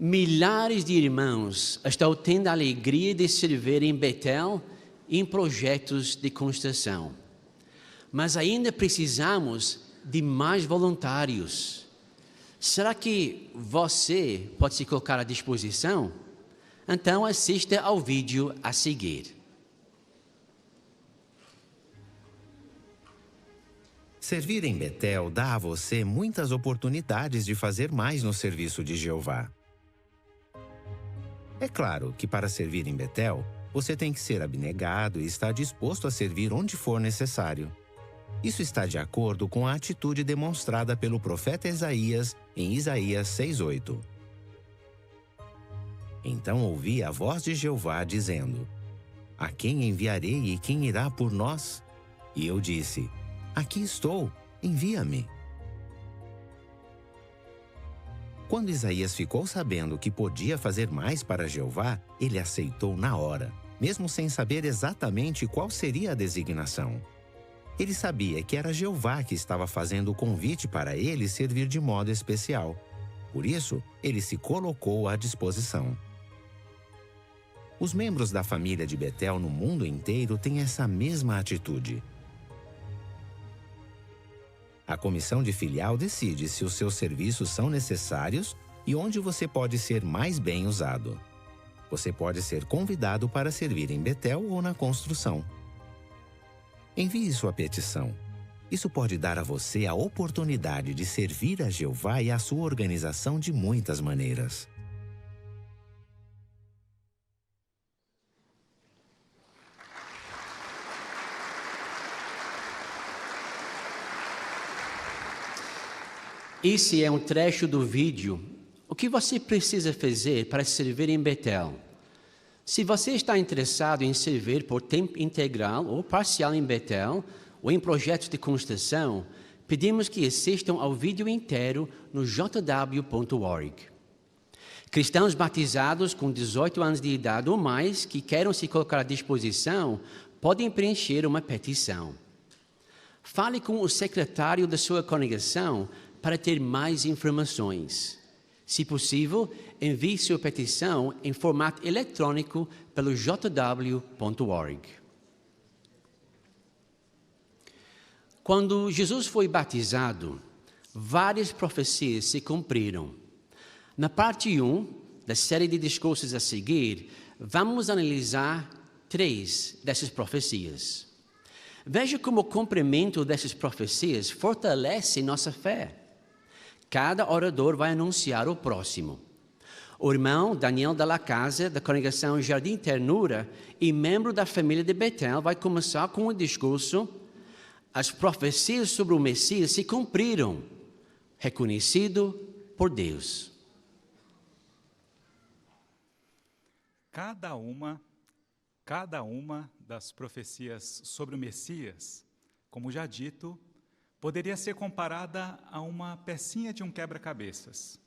Milhares de irmãos estão tendo a alegria de servir em Betel em projetos de construção. Mas ainda precisamos de mais voluntários. Será que você pode se colocar à disposição? Então assista ao vídeo a seguir. Servir em Betel dá a você muitas oportunidades de fazer mais no serviço de Jeová. É claro que para servir em Betel, você tem que ser abnegado e estar disposto a servir onde for necessário. Isso está de acordo com a atitude demonstrada pelo profeta Isaías em Isaías 6:8. Então ouvi a voz de Jeová dizendo: A quem enviarei e quem irá por nós? E eu disse: Aqui estou, envia-me. Quando Isaías ficou sabendo que podia fazer mais para Jeová, ele aceitou na hora, mesmo sem saber exatamente qual seria a designação. Ele sabia que era Jeová que estava fazendo o convite para ele servir de modo especial. Por isso, ele se colocou à disposição. Os membros da família de Betel no mundo inteiro têm essa mesma atitude. A comissão de filial decide se os seus serviços são necessários e onde você pode ser mais bem usado. Você pode ser convidado para servir em Betel ou na construção. Envie sua petição. Isso pode dar a você a oportunidade de servir a Jeová e a sua organização de muitas maneiras. Esse é um trecho do vídeo. O que você precisa fazer para servir em Betel? Se você está interessado em servir por tempo integral ou parcial em Betel ou em projetos de construção, pedimos que assistam ao vídeo inteiro no jw.org. Cristãos batizados com 18 anos de idade ou mais que queiram se colocar à disposição podem preencher uma petição. Fale com o secretário da sua congregação para ter mais informações. Se possível, envie sua petição em formato eletrônico pelo jw.org. Quando Jesus foi batizado, várias profecias se cumpriram. Na parte 1 da série de discursos a seguir, vamos analisar 3 dessas profecias. Veja como o cumprimento dessas profecias fortalece nossa fé. Cada orador vai anunciar o próximo. O irmão Daniel Dalla Casa, da congregação Jardim Ternura e membro da família de Betel, vai começar com o discurso: As profecias sobre o Messias se cumpriram, reconhecido por Deus. Cada uma das profecias sobre o Messias, como já dito, poderia ser comparada a uma pecinha de um quebra-cabeças.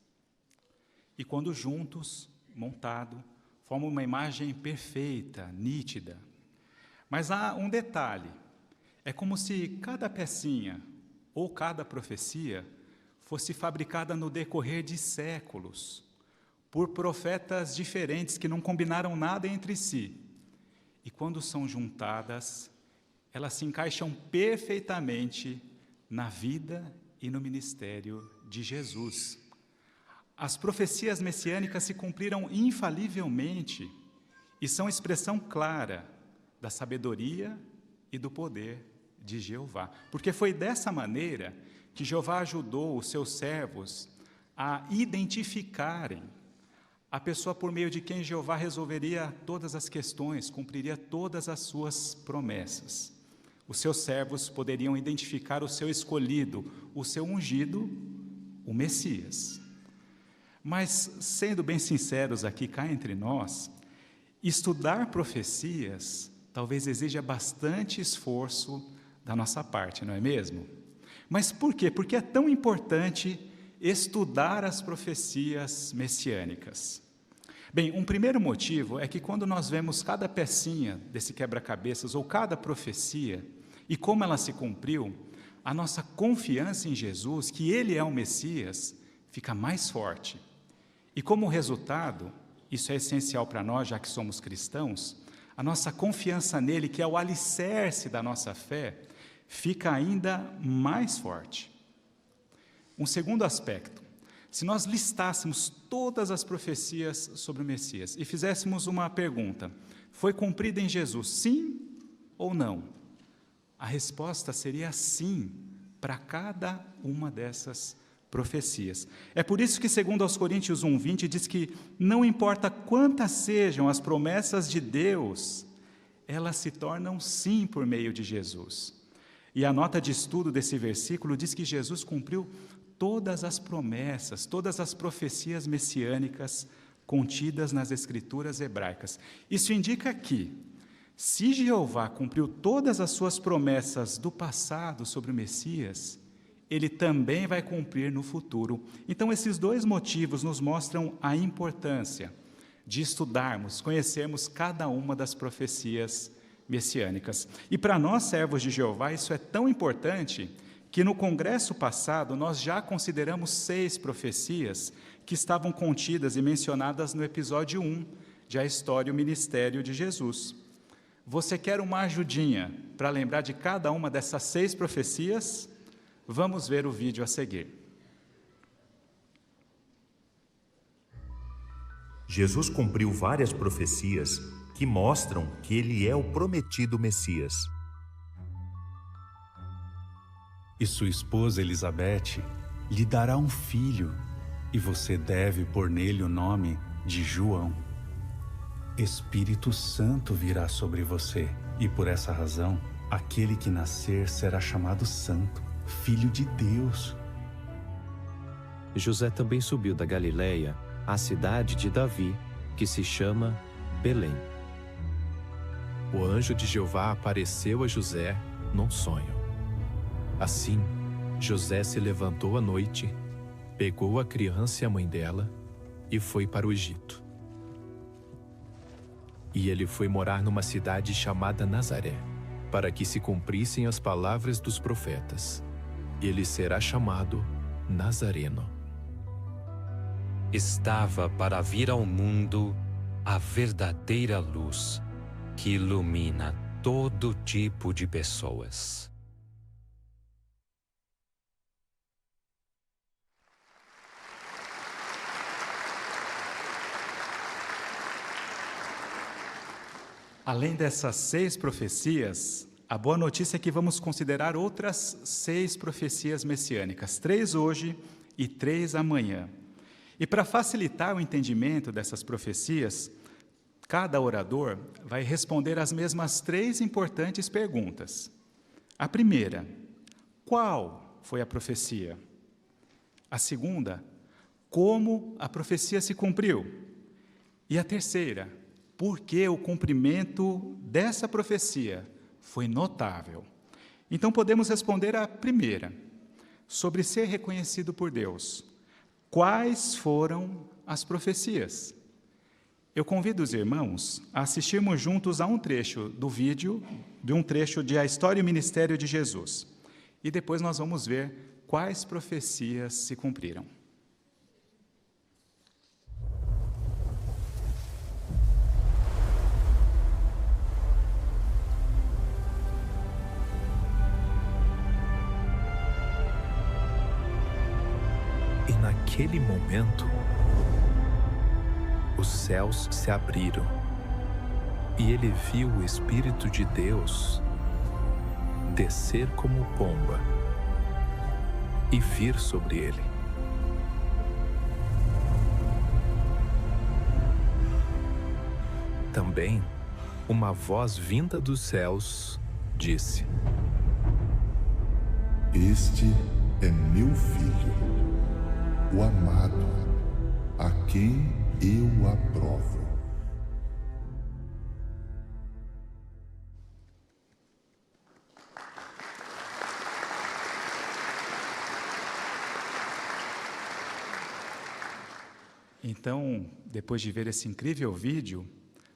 E quando juntos, montado, formam uma imagem perfeita, nítida. Mas há um detalhe: é como se cada pecinha ou cada profecia fosse fabricada no decorrer de séculos, por profetas diferentes que não combinaram nada entre si. E quando são juntadas, elas se encaixam perfeitamente na vida e no ministério de Jesus. As profecias messiânicas se cumpriram infalivelmente e são expressão clara da sabedoria e do poder de Jeová. Porque foi dessa maneira que Jeová ajudou os seus servos a identificarem a pessoa por meio de quem Jeová resolveria todas as questões, cumpriria todas as suas promessas. Os seus servos poderiam identificar o seu escolhido, o seu ungido, o Messias. Mas, sendo bem sinceros aqui cá entre nós, estudar profecias talvez exija bastante esforço da nossa parte, não é mesmo? Mas por quê? Porque é tão importante estudar as profecias messiânicas. Bem, um primeiro motivo é que quando nós vemos cada pecinha desse quebra-cabeças ou cada profecia e como ela se cumpriu, a nossa confiança em Jesus, que Ele é o Messias, fica mais forte. E como resultado, isso é essencial para nós, já que somos cristãos, a nossa confiança nele, que é o alicerce da nossa fé, fica ainda mais forte. Um segundo aspecto, se nós listássemos todas as profecias sobre o Messias e fizéssemos uma pergunta, foi cumprida em Jesus, sim ou não? A resposta seria sim, para cada uma dessas profecias. É por isso que, segundo aos Coríntios 1:20, diz que não importa quantas sejam as promessas de Deus, elas se tornam sim por meio de Jesus. E a nota de estudo desse versículo diz que Jesus cumpriu todas as promessas, todas as profecias messiânicas contidas nas Escrituras hebraicas. Isso indica que, se Jeová cumpriu todas as suas promessas do passado sobre o Messias, ele também vai cumprir no futuro. Então, esses dois motivos nos mostram a importância de estudarmos, conhecermos cada uma das profecias messiânicas. E para nós, servos de Jeová, isso é tão importante que no congresso passado nós já consideramos 6 profecias que estavam contidas e mencionadas no episódio 1 de A História e o Ministério de Jesus. Você quer uma ajudinha para lembrar de cada uma dessas 6 profecias? Vamos ver o vídeo a seguir. Jesus cumpriu várias profecias que mostram que ele é o prometido Messias. E sua esposa Elizabeth lhe dará um filho, e você deve pôr nele o nome de João. Espírito Santo virá sobre você, e por essa razão, aquele que nascer será chamado Santo, Filho de Deus. José também subiu da Galileia à cidade de Davi, que se chama Belém. O anjo de Jeová apareceu a José num sonho. Assim, José se levantou à noite, pegou a criança e a mãe dela e foi para o Egito. E ele foi morar numa cidade chamada Nazaré, para que se cumprissem as palavras dos profetas. Ele será chamado Nazareno. Estava para vir ao mundo a verdadeira luz que ilumina todo tipo de pessoas. Além dessas 6 profecias, a boa notícia é que vamos considerar outras 6 profecias messiânicas, 3 hoje e 3 amanhã. E para facilitar o entendimento dessas profecias, cada orador vai responder as mesmas 3 importantes perguntas. A primeira, qual foi a profecia? A segunda, como a profecia se cumpriu? E a terceira, por que o cumprimento dessa profecia foi notável? Então podemos responder a primeira, sobre ser reconhecido por Deus. Quais foram as profecias? Eu convido os irmãos a assistirmos juntos a um trecho do vídeo, de um trecho de A História e o Ministério de Jesus. E depois nós vamos ver quais profecias se cumpriram. E naquele momento, os céus se abriram, e ele viu o Espírito de Deus descer como pomba e vir sobre ele. Também, uma voz vinda dos céus disse: Este é meu filho, o amado, a quem eu aprovo. Então, depois de ver esse incrível vídeo,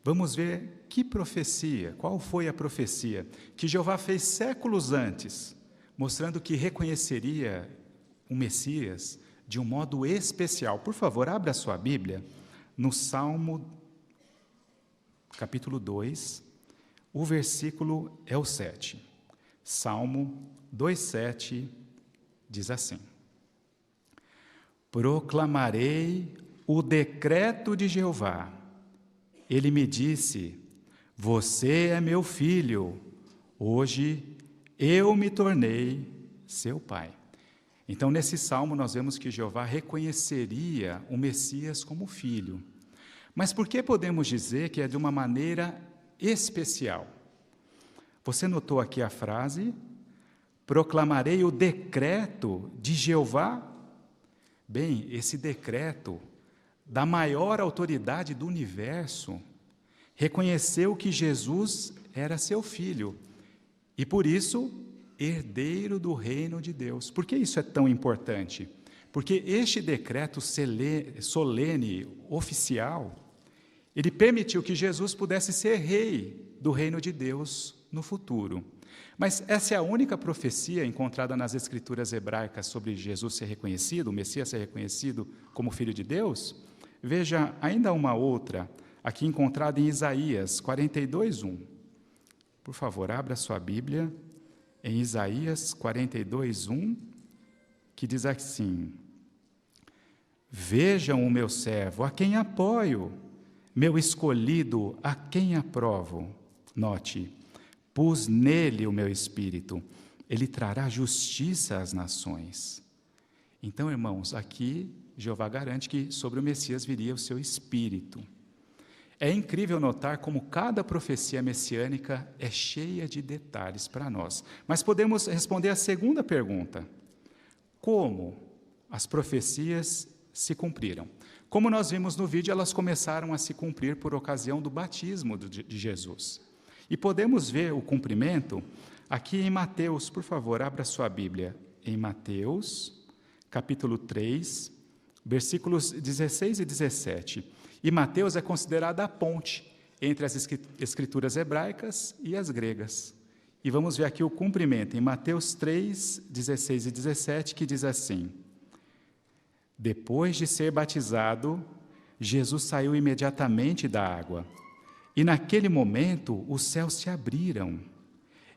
vamos ver que profecia, qual foi a profecia que Jeová fez séculos antes, mostrando que reconheceria o Messias de um modo especial. Por favor, abra a sua Bíblia no Salmo, capítulo 2, o versículo é o 7. Salmo 2,7 diz assim: proclamarei o decreto de Jeová. Ele me disse: você é meu filho, hoje eu me tornei seu pai. Então, nesse salmo, nós vemos que Jeová reconheceria o Messias como filho. Mas por que podemos dizer que é de uma maneira especial? Você notou aqui a frase, proclamarei o decreto de Jeová? Bem, esse decreto da maior autoridade do universo reconheceu que Jesus era seu filho e, por isso, herdeiro do reino de Deus. Por que isso é tão importante? Porque este decreto solene, oficial, ele permitiu que Jesus pudesse ser rei do reino de Deus no futuro. Mas essa é a única profecia encontrada nas Escrituras hebraicas sobre Jesus ser reconhecido, o Messias ser reconhecido como Filho de Deus? Veja ainda uma outra, aqui encontrada em Isaías 42:1. Por favor, abra sua Bíblia em Isaías 42:1, que diz assim: vejam o meu servo, a quem apoio, meu escolhido, a quem aprovo. Note, pus nele o meu espírito, ele trará justiça às nações. Então, irmãos, aqui Jeová garante que sobre o Messias viria o seu espírito. É incrível notar como cada profecia messiânica é cheia de detalhes para nós. Mas podemos responder a segunda pergunta: como as profecias se cumpriram? Como nós vimos no vídeo, elas começaram a se cumprir por ocasião do batismo de Jesus. E podemos ver o cumprimento aqui em Mateus. Por favor, abra sua Bíblia em Mateus, capítulo 3, versículos 16 e 17. E Mateus é considerada a ponte entre as escrituras hebraicas e as gregas. E vamos ver aqui o cumprimento em Mateus 3, 16 e 17, que diz assim: depois de ser batizado, Jesus saiu imediatamente da água. E naquele momento os céus se abriram,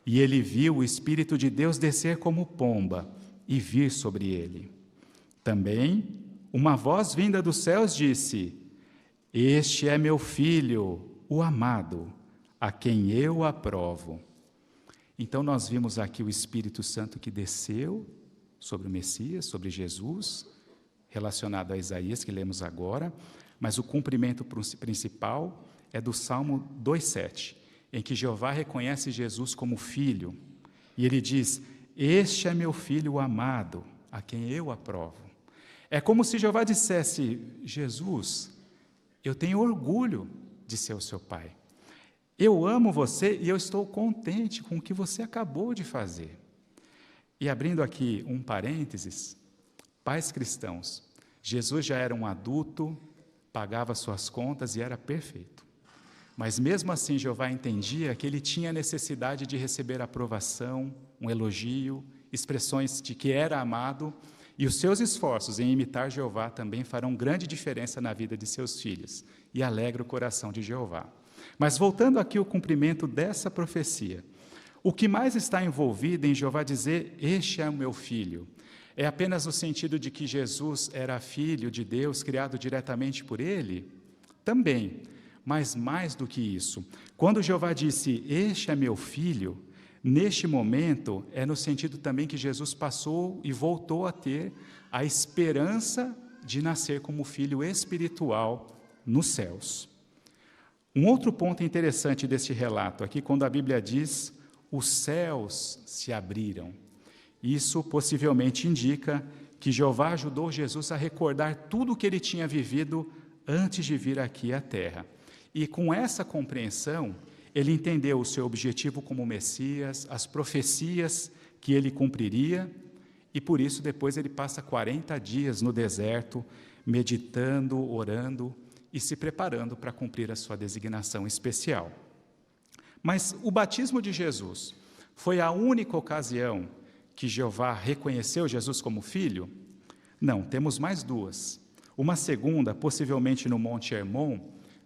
e ele viu o Espírito de Deus descer como pomba e vir sobre ele. Também uma voz vinda dos céus disse: este é meu filho, o amado, a quem eu aprovo. Então nós vimos aqui o Espírito Santo que desceu sobre o Messias, sobre Jesus, relacionado a Isaías, que lemos agora, mas o cumprimento principal é do Salmo 2,7, em que Jeová reconhece Jesus como filho, e ele diz: este é meu filho amado, a quem eu aprovo. É como se Jeová dissesse: Jesus, eu tenho orgulho de ser o seu pai. Eu amo você e eu estou contente com o que você acabou de fazer. E abrindo aqui um parênteses, pais cristãos, Jesus já era um adulto, pagava suas contas e era perfeito. Mas mesmo assim, Jeová entendia que ele tinha necessidade de receber aprovação, um elogio, expressões de que era amado, e os seus esforços em imitar Jeová também farão grande diferença na vida de seus filhos, e alegra o coração de Jeová. Mas voltando aqui ao cumprimento dessa profecia, o que mais está envolvido em Jeová dizer: este é o meu filho? É apenas no sentido de que Jesus era filho de Deus, criado diretamente por ele? Também, mas mais do que isso. Quando Jeová disse: este é meu filho, neste momento é no sentido também que Jesus passou e voltou a ter a esperança de nascer como filho espiritual nos céus. Um outro ponto interessante deste relato aqui, quando a Bíblia diz: os céus se abriram. Isso possivelmente indica que Jeová ajudou Jesus a recordar tudo o que ele tinha vivido antes de vir aqui à terra. E com essa compreensão, ele entendeu o seu objetivo como Messias, as profecias que ele cumpriria, e por isso depois ele passa 40 dias no deserto, meditando, orando e se preparando para cumprir a sua designação especial. Mas o batismo de Jesus foi a única ocasião que Jeová reconheceu Jesus como filho? Não, temos mais duas. Uma segunda, possivelmente no Monte Hermon,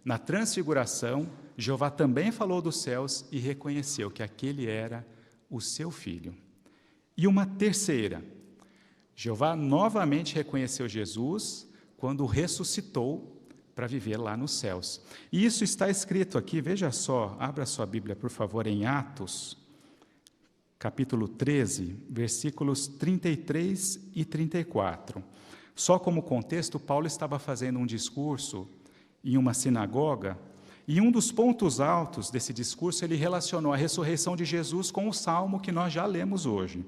na Transfiguração, Jeová também falou dos céus e reconheceu que aquele era o seu filho. E uma terceira, Jeová novamente reconheceu Jesus quando o ressuscitou para viver lá nos céus. E isso está escrito aqui, veja só, abra sua Bíblia, por favor, em Atos, capítulo 13, versículos 33 e 34. Só como contexto, Paulo estava fazendo um discurso em uma sinagoga, e um dos pontos altos desse discurso, ele relacionou a ressurreição de Jesus com o salmo que nós já lemos hoje.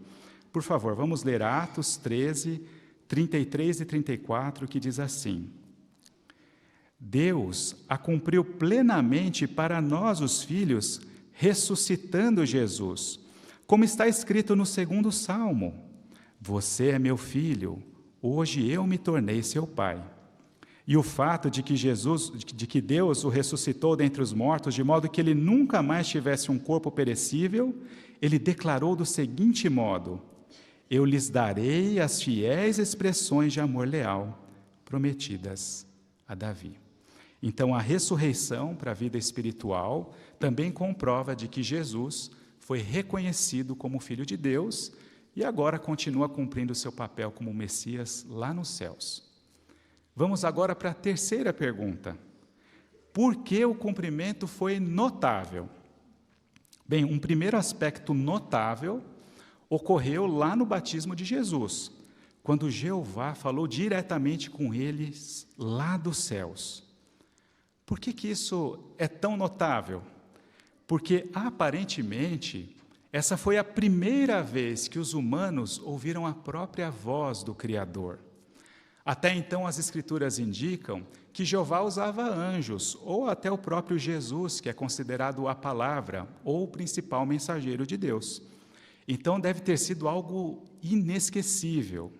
Por favor, vamos ler Atos 13, 33 e 34, que diz assim: Deus a cumpriu plenamente para nós, os filhos, ressuscitando Jesus, como está escrito no 2º Salmo: Você é meu filho, hoje eu me tornei seu pai. E o fato de que Deus o ressuscitou dentre os mortos, de modo que ele nunca mais tivesse um corpo perecível, ele declarou do seguinte modo: Eu lhes darei as fiéis expressões de amor leal prometidas a Davi. Então, a ressurreição para a vida espiritual também comprova de que Jesus foi reconhecido como Filho de Deus e agora continua cumprindo o seu papel como Messias lá nos céus. Vamos agora para a terceira pergunta. Por que o cumprimento foi notável? Bem, um primeiro aspecto notável ocorreu lá no batismo de Jesus, quando Jeová falou diretamente com eles lá dos céus. Por que isso é tão notável? Porque, aparentemente, essa foi a primeira vez que os humanos ouviram a própria voz do Criador. Até então, as Escrituras indicam que Jeová usava anjos, ou até o próprio Jesus, que é considerado a palavra, ou o principal mensageiro de Deus. Então, deve ter sido algo inesquecível.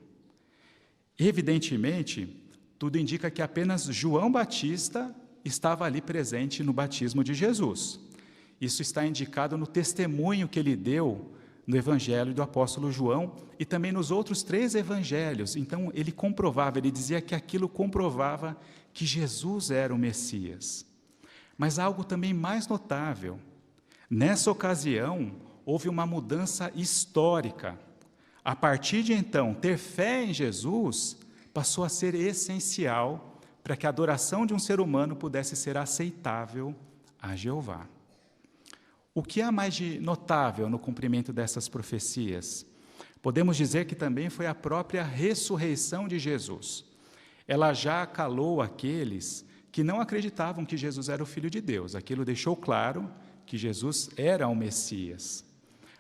Evidentemente, tudo indica que apenas João Batista estava ali presente no batismo de Jesus. Isso está indicado no testemunho que ele deu no Evangelho do apóstolo João e também nos outros 3 evangelhos. Então, ele dizia que aquilo comprovava que Jesus era o Messias. Mas há algo também mais notável. Nessa ocasião, houve uma mudança histórica. A partir de então, ter fé em Jesus passou a ser essencial para que a adoração de um ser humano pudesse ser aceitável a Jeová. O que há mais de notável no cumprimento dessas profecias? Podemos dizer que também foi a própria ressurreição de Jesus. Ela já calou aqueles que não acreditavam que Jesus era o Filho de Deus. Aquilo deixou claro que Jesus era o Messias.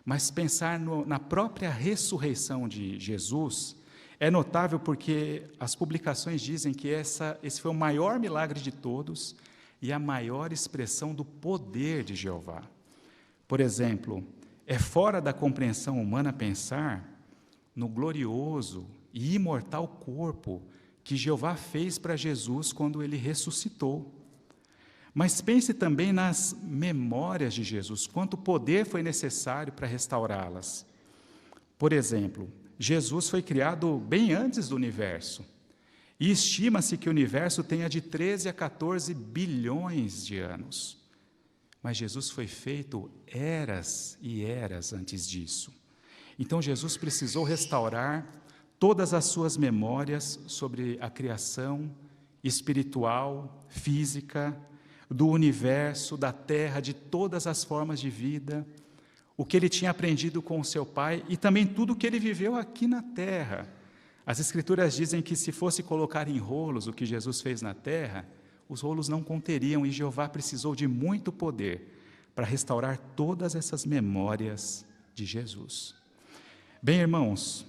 Mas pensar na própria ressurreição de Jesus é notável porque as publicações dizem que esse foi o maior milagre de todos e a maior expressão do poder de Jeová. Por exemplo, é fora da compreensão humana pensar no glorioso e imortal corpo que Jeová fez para Jesus quando ele ressuscitou. Mas pense também nas memórias de Jesus, quanto poder foi necessário para restaurá-las. Por exemplo, Jesus foi criado bem antes do universo, e estima-se que o universo tenha de 13 a 14 bilhões de anos. Mas Jesus foi feito eras e eras antes disso. Então, Jesus precisou restaurar todas as suas memórias sobre a criação espiritual, física, do universo, da terra, de todas as formas de vida, o que ele tinha aprendido com o seu pai e também tudo o que ele viveu aqui na terra. As Escrituras dizem que se fosse colocar em rolos o que Jesus fez na terra, os rolos não conteriam, e Jeová precisou de muito poder para restaurar todas essas memórias de Jesus. Bem, irmãos,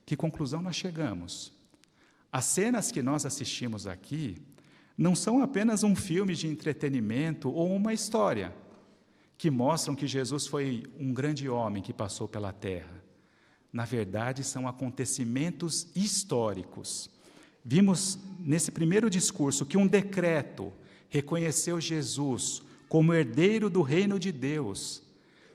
que conclusão nós chegamos? As cenas que nós assistimos aqui não são apenas um filme de entretenimento ou uma história que mostram que Jesus foi um grande homem que passou pela terra. Na verdade, são acontecimentos históricos. Vimos nesse primeiro discurso que um decreto reconheceu Jesus como herdeiro do reino de Deus.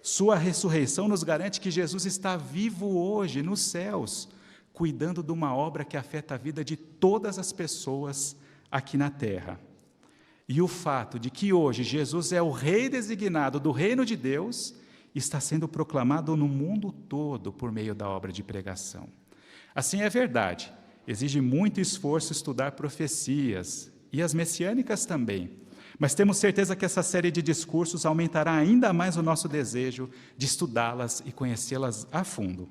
Sua ressurreição nos garante que Jesus está vivo hoje nos céus, cuidando de uma obra que afeta a vida de todas as pessoas aqui na terra. E o fato de que hoje Jesus é o rei designado do reino de Deus está sendo proclamado no mundo todo por meio da obra de pregação. Assim é verdade, exige muito esforço estudar profecias, e as messiânicas também, mas temos certeza que essa série de discursos aumentará ainda mais o nosso desejo de estudá-las e conhecê-las a fundo.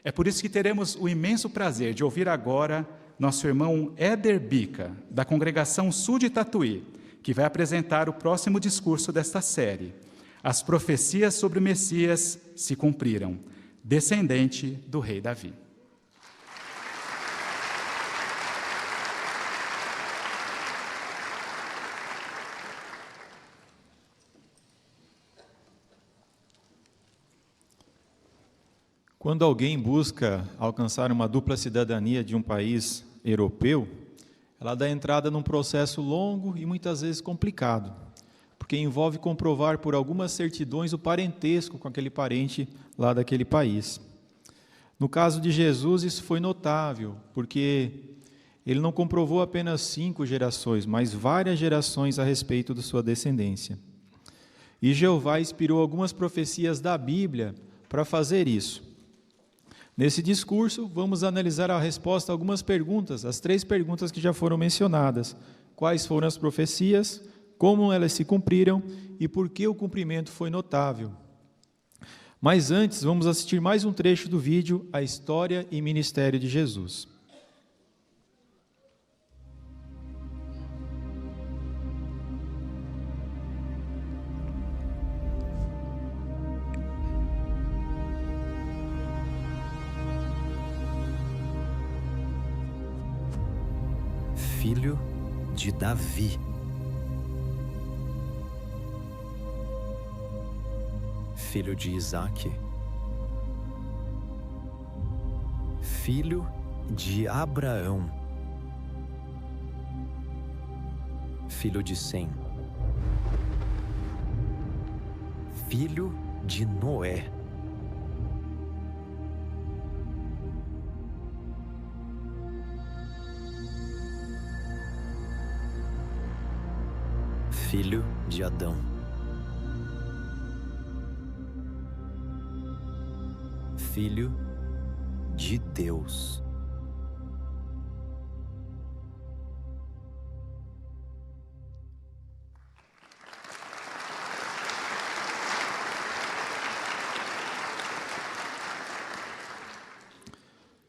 É por isso que teremos o imenso prazer de ouvir agora nosso irmão Éder Bica, da Congregação Sul de Tatuí, que vai apresentar o próximo discurso desta série. As profecias sobre o Messias se cumpriram, descendente do rei Davi. Quando alguém busca alcançar uma dupla cidadania de um país europeu, ela dá entrada num processo longo e muitas vezes complicado, porque envolve comprovar por algumas certidões o parentesco com aquele parente lá daquele país. No caso de Jesus, isso foi notável, porque ele não comprovou apenas 5 gerações, mas várias gerações a respeito de sua descendência. E Jeová inspirou algumas profecias da Bíblia para fazer isso. Nesse discurso, vamos analisar a resposta a algumas perguntas, as 3 perguntas que já foram mencionadas. Quais foram as profecias, como elas se cumpriram e por que o cumprimento foi notável. Mas antes, vamos assistir mais um trecho do vídeo, A História e Ministério de Jesus. Filho de Davi. Filho de Isaque. Filho de Abraão. Filho de Sem. Filho de Noé. Filho de Adão. Filho de Deus.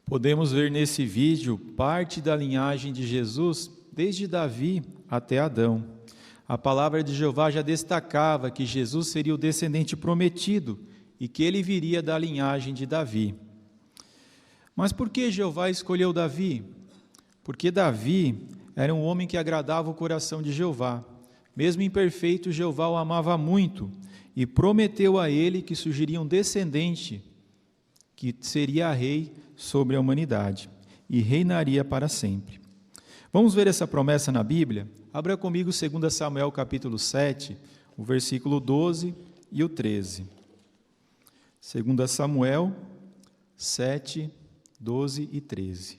Podemos ver nesse vídeo parte da linhagem de Jesus, desde Davi até Adão. A palavra de Jeová já destacava que Jesus seria o descendente prometido e que ele viria da linhagem de Davi. Mas por que Jeová escolheu Davi? Porque Davi era um homem que agradava o coração de Jeová. Mesmo imperfeito, Jeová o amava muito e prometeu a ele que surgiria um descendente que seria rei sobre a humanidade e reinaria para sempre. Vamos ver essa promessa na Bíblia? Abra comigo 2 Samuel capítulo 7, o versículo 12 e o 13. 2 Samuel 7, 12 e 13.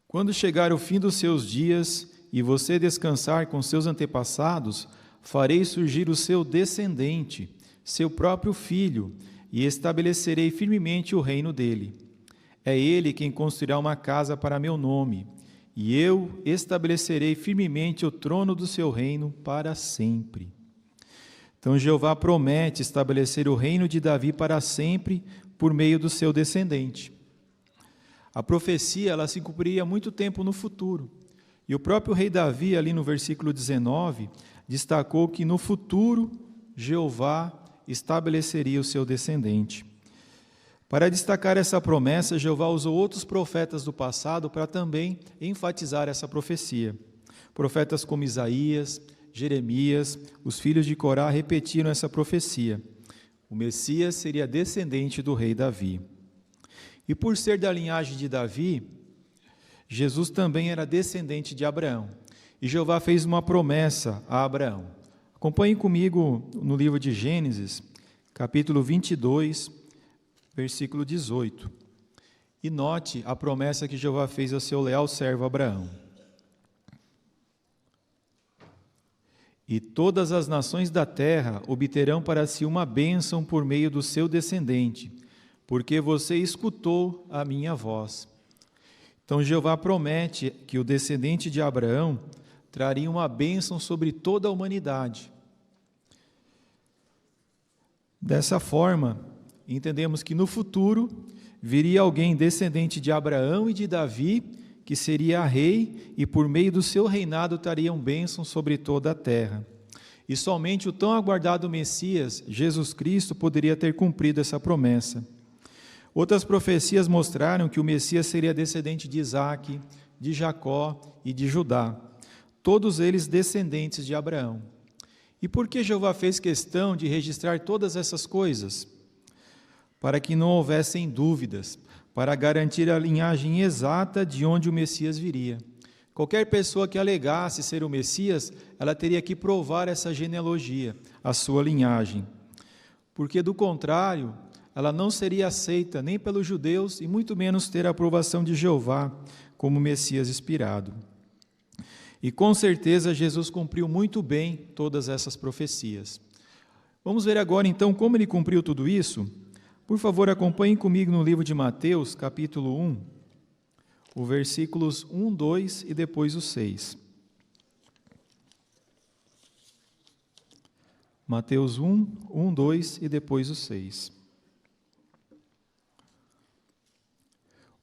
Quando chegar o fim dos seus dias e você descansar com seus antepassados, farei surgir o seu descendente, seu próprio filho, e estabelecerei firmemente o reino dele. É ele quem construirá uma casa para meu nome, e eu estabelecerei firmemente o trono do seu reino para sempre. Então Jeová promete estabelecer o reino de Davi para sempre por meio do seu descendente. A profecia ela se cumpriria muito tempo no futuro. E o próprio rei Davi, ali no versículo 19, destacou que no futuro Jeová estabeleceria o seu descendente. Para destacar essa promessa, Jeová usou outros profetas do passado para também enfatizar essa profecia. Profetas como Isaías, Jeremias, os filhos de Corá repetiram essa profecia. O Messias seria descendente do rei Davi. E por ser da linhagem de Davi, Jesus também era descendente de Abraão. E Jeová fez uma promessa a Abraão. Acompanhem comigo no livro de Gênesis, capítulo 22, versículo 18. E note a promessa que Jeová fez ao seu leal servo Abraão. E todas as nações da terra obterão para si uma bênção por meio do seu descendente, porque você escutou a minha voz. Então Jeová promete que o descendente de Abraão traria uma bênção sobre toda a humanidade. Dessa forma, entendemos que no futuro viria alguém descendente de Abraão e de Davi, que seria rei e por meio do seu reinado trariam bênção sobre toda a terra. E somente o tão aguardado Messias, Jesus Cristo, poderia ter cumprido essa promessa. Outras profecias mostraram que o Messias seria descendente de Isaque, de Jacó e de Judá, todos eles descendentes de Abraão. E por que Jeová fez questão de registrar todas essas coisas? Para que não houvessem dúvidas, para garantir a linhagem exata de onde o Messias viria. Qualquer pessoa que alegasse ser o Messias, ela teria que provar essa genealogia, a sua linhagem. Porque, do contrário, ela não seria aceita nem pelos judeus e muito menos ter a aprovação de Jeová como Messias inspirado. E com certeza Jesus cumpriu muito bem todas essas profecias. Vamos ver agora então como ele cumpriu tudo isso? Por favor, acompanhem comigo no livro de Mateus, capítulo 1, os versículos 1, 2 e depois o 6. Mateus 1, 1, 2 e depois o 6.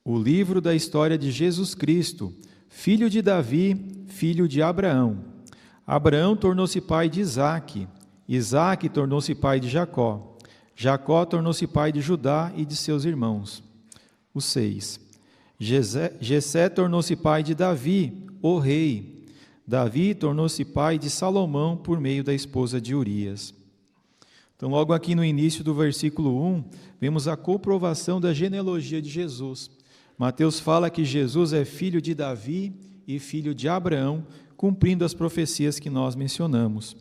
O livro da história de Jesus Cristo, filho de Davi, filho de Abraão. Abraão tornou-se pai de Isaque, Isaque tornou-se pai de Jacó, Jacó tornou-se pai de Judá e de seus irmãos. O 6. Jessé tornou-se pai de Davi, o rei. Davi tornou-se pai de Salomão por meio da esposa de Urias. Então, logo aqui no início do versículo 1, vemos a comprovação da genealogia de Jesus. Mateus fala que Jesus é filho de Davi e filho de Abraão, cumprindo as profecias que nós mencionamos.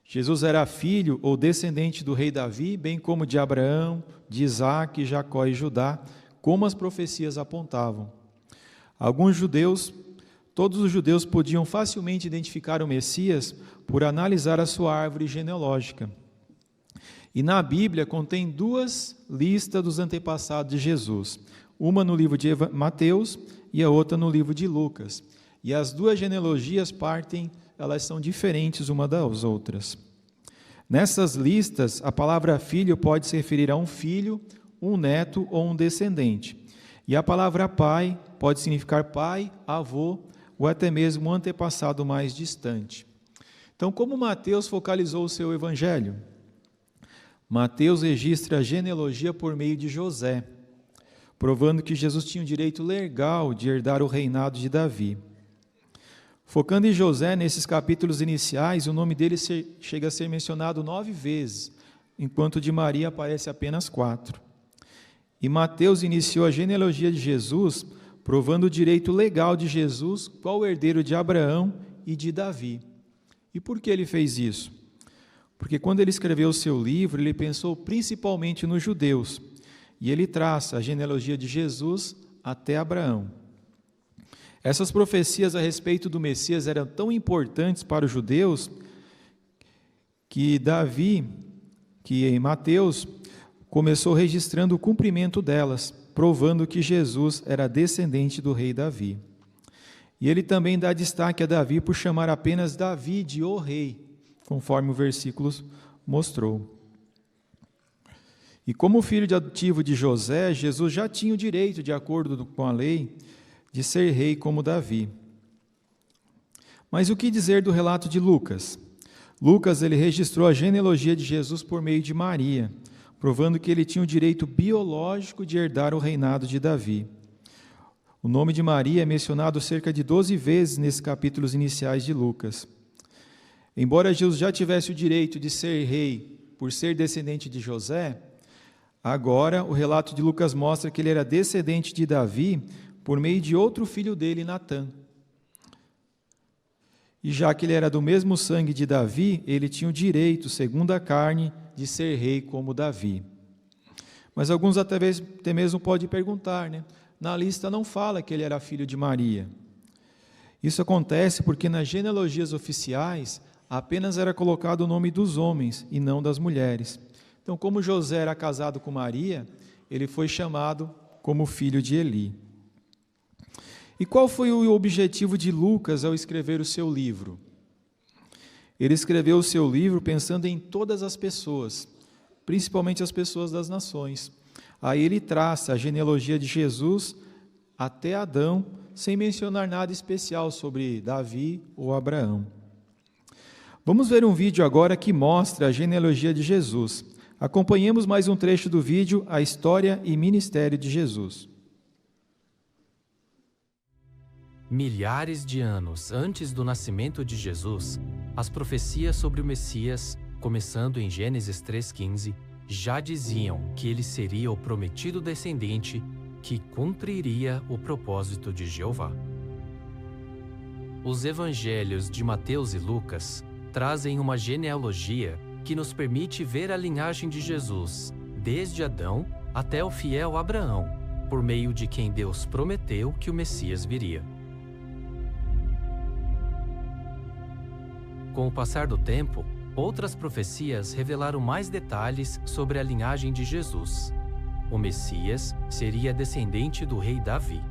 Jesus era filho ou descendente do rei Davi, bem como de Abraão, de Isaque, Jacó e Judá, como as profecias apontavam. Todos os judeus podiam facilmente identificar o Messias por analisar a sua árvore genealógica. E na Bíblia contém duas listas dos antepassados de Jesus, uma no livro de Mateus e a outra no livro de Lucas. E as duas genealogias elas são diferentes uma das outras. Nessas listas, a palavra filho pode se referir a um filho, um neto ou um descendente. E a palavra pai pode significar pai, avô ou até mesmo um antepassado mais distante. Então, como Mateus focalizou o seu evangelho? Mateus registra a genealogia por meio de José, provando que Jesus tinha o direito legal de herdar o reinado de Davi. Focando em José, nesses capítulos iniciais, o nome dele chega a ser mencionado 9 vezes, enquanto de Maria aparece apenas 4. E Mateus iniciou a genealogia de Jesus, provando o direito legal de Jesus qual herdeiro de Abraão e de Davi. E por que ele fez isso? Porque quando ele escreveu o seu livro, ele pensou principalmente nos judeus, e ele traça a genealogia de Jesus até Abraão. Essas profecias a respeito do Messias eram tão importantes para os judeus que Mateus começou registrando o cumprimento delas, provando que Jesus era descendente do rei Davi. E ele também dá destaque a Davi por chamar apenas Davi de o rei, conforme o versículo mostrou. E como filho adotivo de José, Jesus já tinha o direito, de acordo com a lei, de ser rei como Davi. Mas o que dizer do relato de Lucas? Lucas ele registrou a genealogia de Jesus por meio de Maria, provando que ele tinha o direito biológico de herdar o reinado de Davi. O nome de Maria é mencionado cerca de 12 vezes nesses capítulos iniciais de Lucas. Embora Jesus já tivesse o direito de ser rei por ser descendente de José, agora o relato de Lucas mostra que ele era descendente de Davi por meio de outro filho dele, Natã. E já que ele era do mesmo sangue de Davi, ele tinha o direito, segundo a carne, de ser rei como Davi. Mas alguns até mesmo podem perguntar, né? Na lista não fala que ele era filho de Maria. Isso acontece porque nas genealogias oficiais apenas era colocado o nome dos homens e não das mulheres. Então, como José era casado com Maria, ele foi chamado como filho de Eli. E qual foi o objetivo de Lucas ao escrever o seu livro? Ele escreveu o seu livro pensando em todas as pessoas, principalmente as pessoas das nações. Aí ele traça a genealogia de Jesus até Adão, sem mencionar nada especial sobre Davi ou Abraão. Vamos ver um vídeo agora que mostra a genealogia de Jesus. Acompanhemos mais um trecho do vídeo, A História e Ministério de Jesus. Milhares de anos antes do nascimento de Jesus, as profecias sobre o Messias, começando em Gênesis 3,15, já diziam que ele seria o prometido descendente que cumpriria o propósito de Jeová. Os evangelhos de Mateus e Lucas trazem uma genealogia que nos permite ver a linhagem de Jesus, desde Adão até o fiel Abraão, por meio de quem Deus prometeu que o Messias viria. Com o passar do tempo, outras profecias revelaram mais detalhes sobre a linhagem de Jesus. O Messias seria descendente do rei Davi.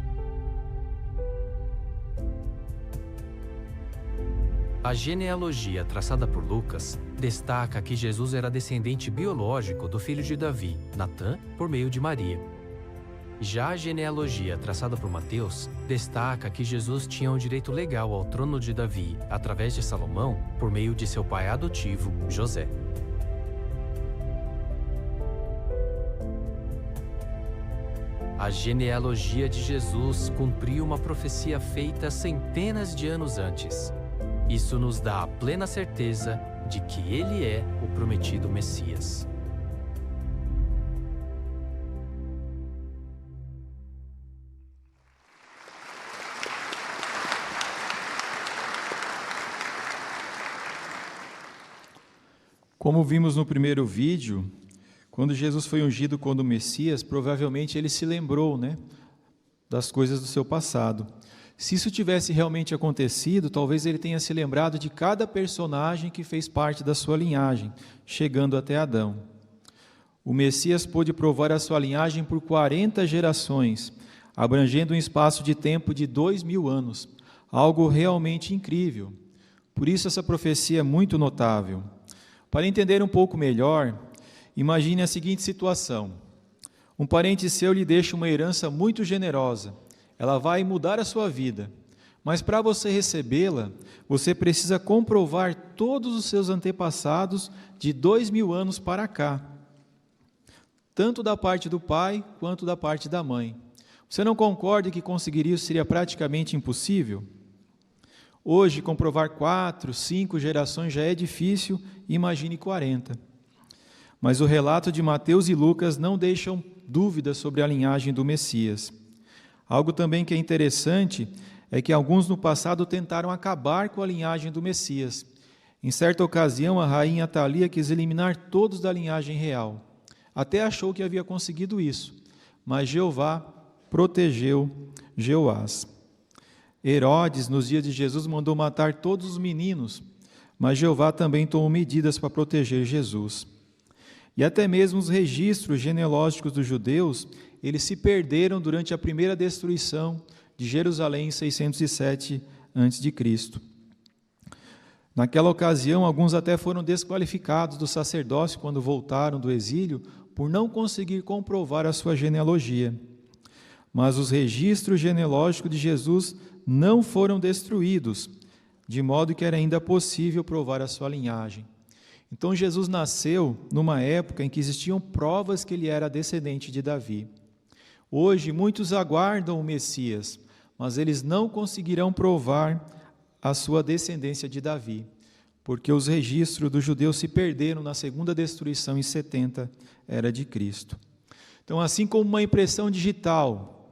A genealogia traçada por Lucas destaca que Jesus era descendente biológico do filho de Davi, Natã, por meio de Maria. Já a genealogia traçada por Mateus destaca que Jesus tinha um direito legal ao trono de Davi através de Salomão, por meio de seu pai adotivo, José. A genealogia de Jesus cumpriu uma profecia feita centenas de anos antes. Isso nos dá a plena certeza de que ele é o prometido Messias. Como vimos no primeiro vídeo, quando Jesus foi ungido como Messias, provavelmente ele se lembrou, das coisas do seu passado. Se isso tivesse realmente acontecido, talvez ele tenha se lembrado de cada personagem que fez parte da sua linhagem, chegando até Adão. O Messias pôde provar a sua linhagem por 40 gerações, abrangendo um espaço de tempo de 2000 anos, algo realmente incrível. Por isso essa profecia é muito notável. Para entender um pouco melhor, imagine a seguinte situação. Um parente seu lhe deixa uma herança muito generosa. Ela vai mudar a sua vida. Mas para você recebê-la, você precisa comprovar todos os seus antepassados de 2000 anos para cá. Tanto da parte do pai, quanto da parte da mãe. Você não concorda que conseguir isso seria praticamente impossível? Hoje, comprovar 4, 5 gerações já é difícil, imagine 40. Mas o relato de Mateus e Lucas não deixam dúvidas sobre a linhagem do Messias. Algo também que é interessante é que alguns no passado tentaram acabar com a linhagem do Messias. Em certa ocasião, a rainha Atalia quis eliminar todos da linhagem real. Até achou que havia conseguido isso, mas Jeová protegeu Jeoás. Herodes, nos dias de Jesus, mandou matar todos os meninos, mas Jeová também tomou medidas para proteger Jesus. E até mesmo os registros genealógicos dos judeus, eles se perderam durante a primeira destruição de Jerusalém em 607 a.C. Naquela ocasião, alguns até foram desqualificados do sacerdócio quando voltaram do exílio, por não conseguir comprovar a sua genealogia. Mas os registros genealógicos de Jesus não foram destruídos, de modo que era ainda possível provar a sua linhagem. Então Jesus nasceu numa época em que existiam provas que ele era descendente de Davi. Hoje muitos aguardam o Messias, mas eles não conseguirão provar a sua descendência de Davi, porque os registros dos judeus se perderam na segunda destruição em 70 era de Cristo. Então, assim como uma impressão digital,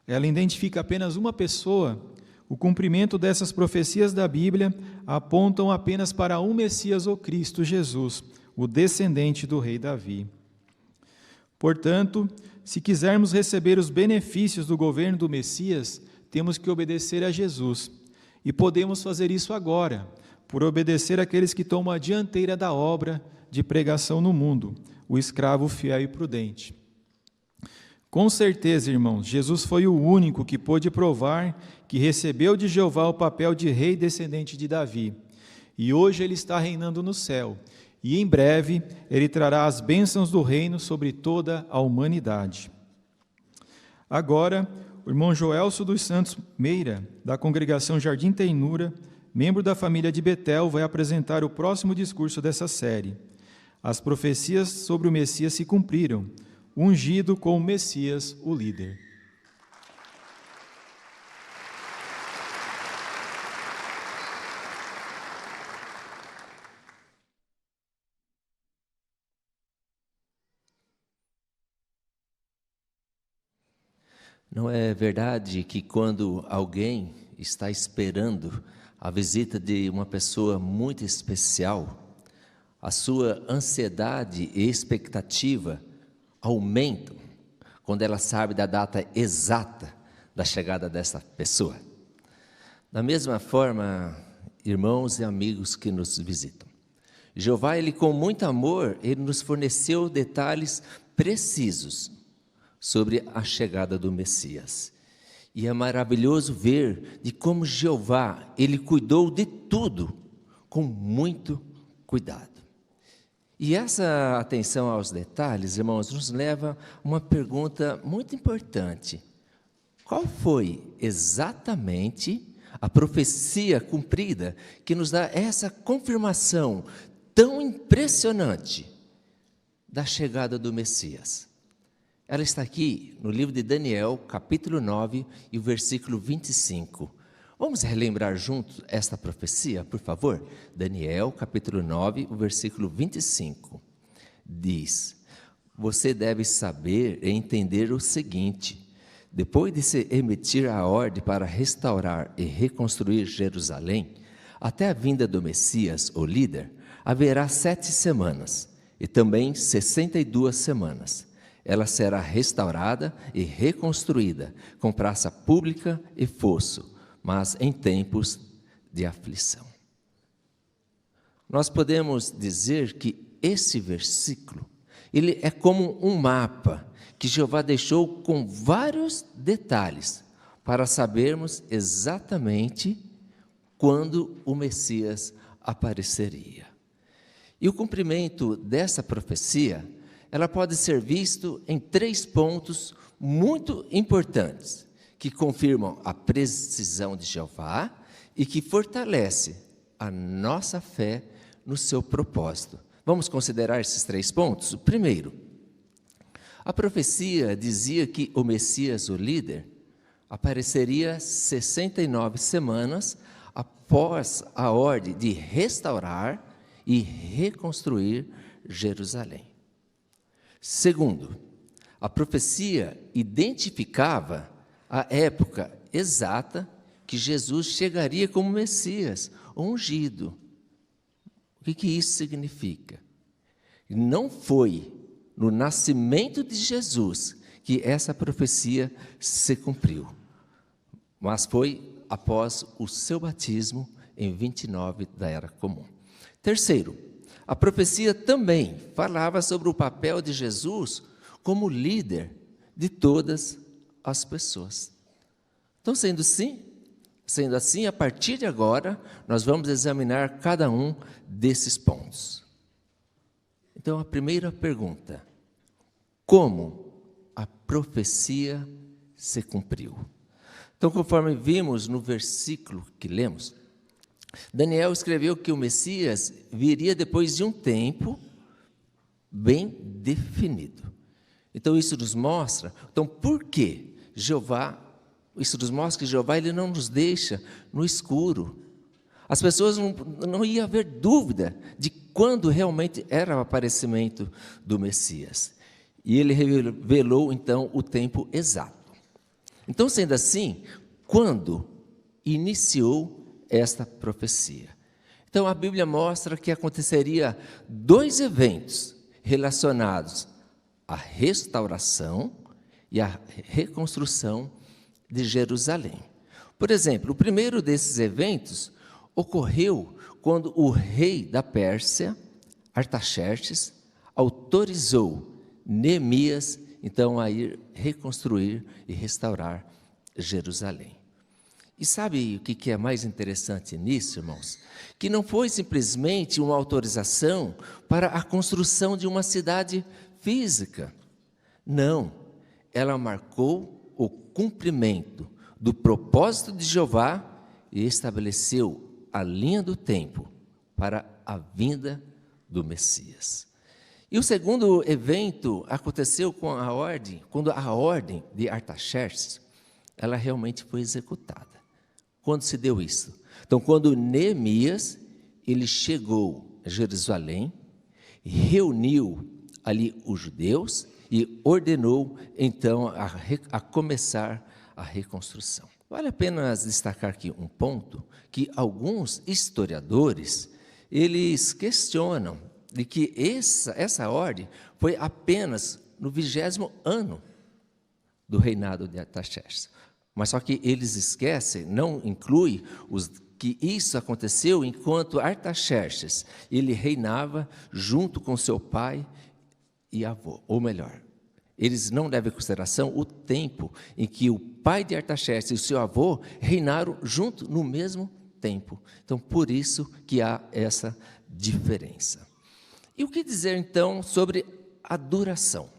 ela identifica apenas uma pessoa, o cumprimento dessas profecias da Bíblia apontam apenas para um Messias ou Cristo Jesus, o descendente do rei Davi. Portanto, se quisermos receber os benefícios do governo do Messias, temos que obedecer a Jesus. E podemos fazer isso agora, por obedecer àqueles que tomam a dianteira da obra de pregação no mundo, o escravo fiel e prudente. Com certeza, irmãos, Jesus foi o único que pôde provar que recebeu de Jeová o papel de rei descendente de Davi. E hoje ele está reinando no céu. E em breve ele trará as bênçãos do reino sobre toda a humanidade. Agora, o irmão Joelso dos Santos Meira, da congregação Jardim Ternura, membro da família de Betel, vai apresentar o próximo discurso dessa série. As profecias sobre o Messias se cumpriram, ungido com o Messias, o líder. Não é verdade que quando alguém está esperando a visita de uma pessoa muito especial, a sua ansiedade e expectativa aumentam quando ela sabe da data exata da chegada dessa pessoa? Da mesma forma, irmãos e amigos que nos visitam, Jeová, ele com muito amor, ele nos forneceu detalhes precisos sobre a chegada do Messias. E é maravilhoso ver de como Jeová, ele cuidou de tudo com muito cuidado. E essa atenção aos detalhes, irmãos, nos leva a uma pergunta muito importante. Qual foi exatamente a profecia cumprida que nos dá essa confirmação tão impressionante da chegada do Messias? Ela está aqui no livro de Daniel, capítulo 9, e o versículo 25. Vamos relembrar juntos esta profecia, por favor? Daniel, capítulo 9, o versículo 25. Diz: você deve saber e entender o seguinte: depois de se emitir a ordem para restaurar e reconstruir Jerusalém, até a vinda do Messias, o líder, haverá 7 semanas, e também 62 semanas. Ela será restaurada e reconstruída, com praça pública e fosso, mas em tempos de aflição. Nós podemos dizer que esse versículo, ele é como um mapa que Jeová deixou com vários detalhes para sabermos exatamente quando o Messias apareceria. E o cumprimento dessa profecia, ela pode ser visto em 3 pontos muito importantes, que confirmam a precisão de Jeová e que fortalece a nossa fé no seu propósito. Vamos considerar esses 3 pontos? O primeiro, a profecia dizia que o Messias, o líder, apareceria 69 semanas após a ordem de restaurar e reconstruir Jerusalém. Segundo, a profecia identificava a época exata que Jesus chegaria como Messias, ungido. O que isso significa? Não foi no nascimento de Jesus que essa profecia se cumpriu, mas foi após o seu batismo em 29 da Era Comum. Terceiro, a profecia também falava sobre o papel de Jesus como líder de todas as pessoas. Então, sendo assim, a partir de agora, nós vamos examinar cada um desses pontos. Então, a primeira pergunta: como a profecia se cumpriu? Então, conforme vimos no versículo que lemos, Daniel escreveu que o Messias viria depois de um tempo bem definido. Então, isso nos mostra, por que Jeová, isso nos mostra que Jeová, ele não nos deixa no escuro. As pessoas não ia haver dúvida de quando realmente era o aparecimento do Messias. E ele revelou, então, o tempo exato. Então, sendo assim, quando iniciou esta profecia? Então, a Bíblia mostra que aconteceria 2 eventos relacionados a restauração e a reconstrução de Jerusalém. Por exemplo, o primeiro desses eventos ocorreu quando o rei da Pérsia, Artaxerxes, autorizou Neemias, então, a ir reconstruir e restaurar Jerusalém. E sabe o que é mais interessante nisso, irmãos? Que não foi simplesmente uma autorização para a construção de uma cidade física. Não, ela marcou o cumprimento do propósito de Jeová e estabeleceu a linha do tempo para a vinda do Messias. E o segundo evento aconteceu quando a ordem de Artaxerxes, ela realmente foi executada. Quando se deu isso? Então, quando Neemias, ele chegou a Jerusalém, reuniu ali os judeus e ordenou, então, a começar a reconstrução. Vale a pena destacar aqui um ponto que alguns historiadores, eles questionam de que essa ordem foi apenas no 20º ano do reinado de Artaxerxes. Mas só que eles esquecem, não inclui que isso aconteceu enquanto Artaxerxes, ele reinava junto com seu pai e avô, ou melhor, eles não levam em consideração o tempo em que o pai de Artaxerxes e o seu avô reinaram junto no mesmo tempo. Então, por isso que há essa diferença. E o que dizer, então, sobre a duração?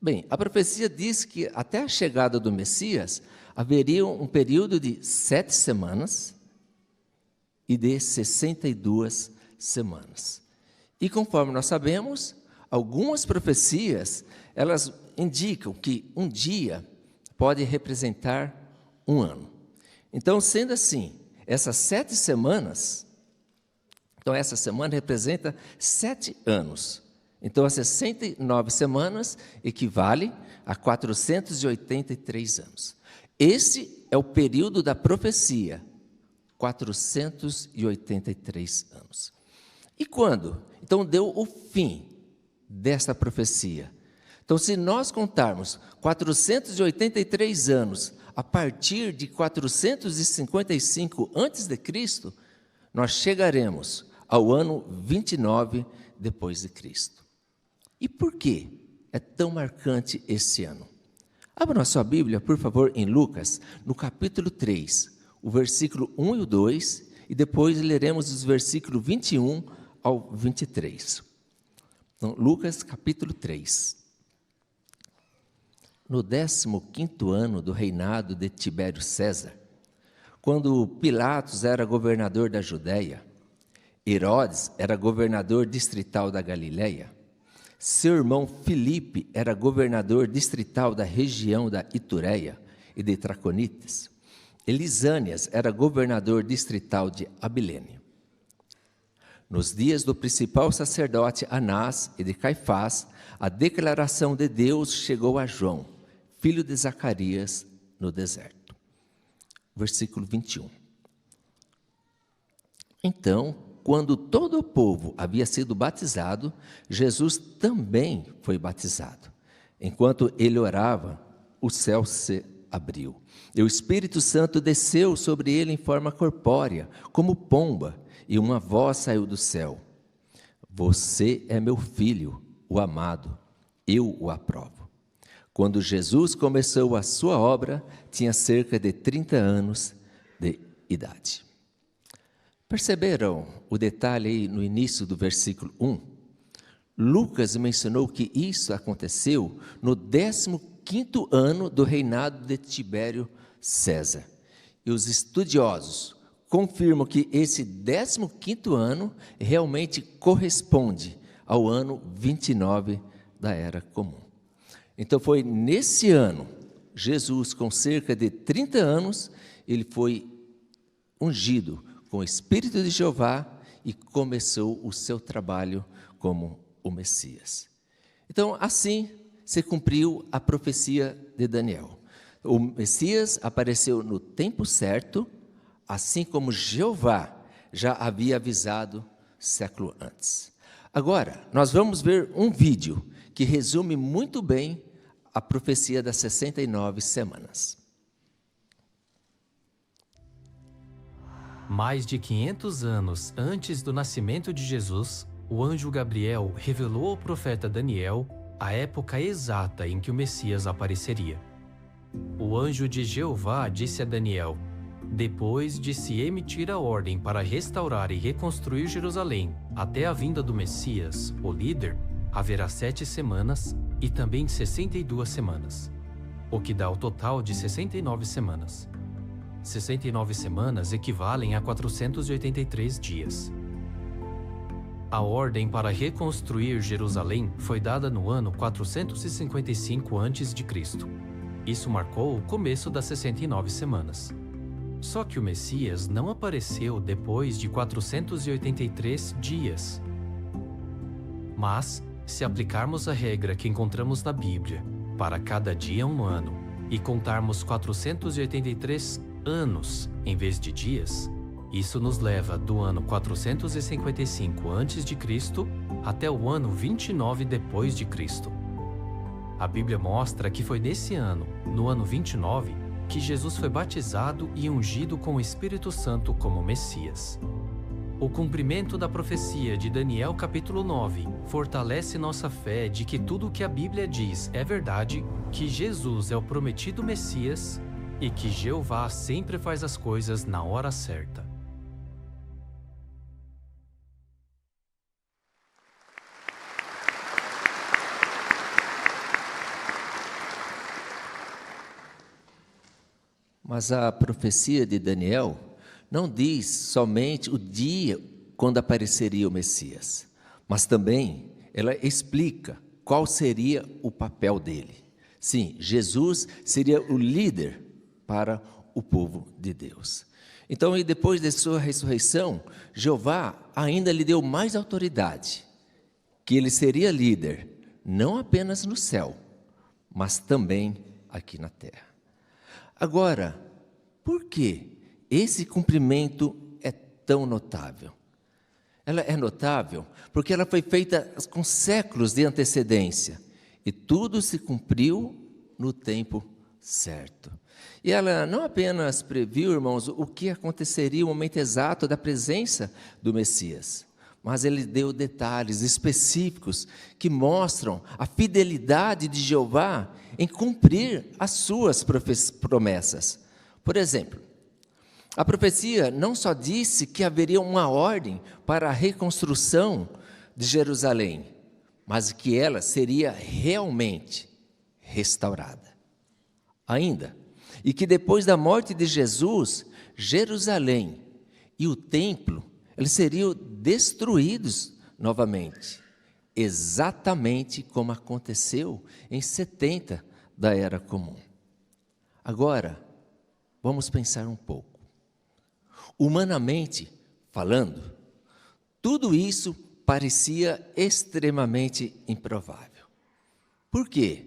Bem, a profecia diz que até a chegada do Messias haveria um período de 7 semanas e de 62 semanas. E conforme nós sabemos, algumas profecias, elas indicam que um dia pode representar um ano. Então, sendo assim, essas 7 semanas... Então, essa semana representa 7 anos. Então, as 69 semanas equivale a 483 anos. Esse é o período da profecia, 483 anos. E quando? Então, deu o fim desta profecia. Então, se nós contarmos 483 anos a partir de 455 a.C., nós chegaremos ao ano 29 depois de Cristo. E por que é tão marcante esse ano? Abra na sua Bíblia, por favor, em Lucas, no capítulo 3, o versículo 1 e o 2, e depois leremos os versículos 21 ao 23. Então, Lucas, capítulo 3. No 15º ano do reinado de Tibério César, quando Pilatos era governador da Judéia, Herodes era governador distrital da Galileia, seu irmão Filipe era governador distrital da região da Itureia e de Traconites, Elisânias era governador distrital de Abilene. Nos dias do principal sacerdote Anás e de Caifás, a declaração de Deus chegou a João, filho de Zacarias, no deserto. Versículo 21. Então, quando todo o povo havia sido batizado, Jesus também foi batizado. Enquanto ele orava, o céu se abriu, e o Espírito Santo desceu sobre ele em forma corpórea, como pomba, e uma voz saiu do céu: Você é meu filho, o amado, eu o aprovo. Quando Jesus começou a sua obra, tinha cerca de 30 anos de idade. Perceberam o detalhe aí no início do versículo 1? Lucas mencionou que isso aconteceu no 15º ano do reinado de Tibério César. E os estudiosos confirmam que esse 15º ano realmente corresponde ao ano 29 da Era Comum. Então foi nesse ano, Jesus, com cerca de 30 anos, ele foi ungido com o Espírito de Jeová e começou o seu trabalho como o Messias. Então, assim se cumpriu a profecia de Daniel. O Messias apareceu no tempo certo, assim como Jeová já havia avisado século antes. Agora, nós vamos ver um vídeo que resume muito bem a profecia das 69 semanas. Mais de 500 anos antes do nascimento de Jesus, o anjo Gabriel revelou ao profeta Daniel a época exata em que o Messias apareceria. O anjo de Jeová disse a Daniel: depois de se emitir a ordem para restaurar e reconstruir Jerusalém até a vinda do Messias, o líder, haverá 7 semanas e também 62 semanas, o que dá o total de 69 semanas. 69 semanas equivalem a 483 dias. A ordem para reconstruir Jerusalém foi dada no ano 455 a.C. Isso marcou o começo das 69 semanas. Só que o Messias não apareceu depois de 483 dias. Mas, se aplicarmos a regra que encontramos na Bíblia, para cada dia um ano, e contarmos 483 anos em vez de dias, isso nos leva do ano 455 a.C. até o ano 29 depois de Cristo. A Bíblia mostra que foi nesse ano, no ano 29, que Jesus foi batizado e ungido com o Espírito Santo como Messias. O cumprimento da profecia de Daniel capítulo 9 fortalece nossa fé de que tudo o que a Bíblia diz é verdade, que Jesus é o prometido Messias e que Jeová sempre faz as coisas na hora certa. Mas a profecia de Daniel não diz somente o dia quando apareceria o Messias, mas também ela explica qual seria o papel dele. Sim, Jesus seria o líder para o povo de Deus. Então, e depois de sua ressurreição, Jeová ainda lhe deu mais autoridade, que ele seria líder, não apenas no céu, mas também aqui na terra. Agora, por que esse cumprimento é tão notável? Ela é notável porque ela foi feita com séculos de antecedência e tudo se cumpriu no tempo certo. E ela não apenas previu, irmãos, o que aconteceria no momento exato da presença do Messias, mas ele deu detalhes específicos que mostram a fidelidade de Jeová em cumprir as suas promessas. Por exemplo, a profecia não só disse que haveria uma ordem para a reconstrução de Jerusalém, mas que ela seria realmente restaurada. Ainda, e que depois da morte de Jesus, Jerusalém e o templo, eles seriam destruídos novamente, exatamente como aconteceu em 70 da Era Comum. Agora, vamos pensar um pouco. Humanamente falando, tudo isso parecia extremamente improvável. Por quê?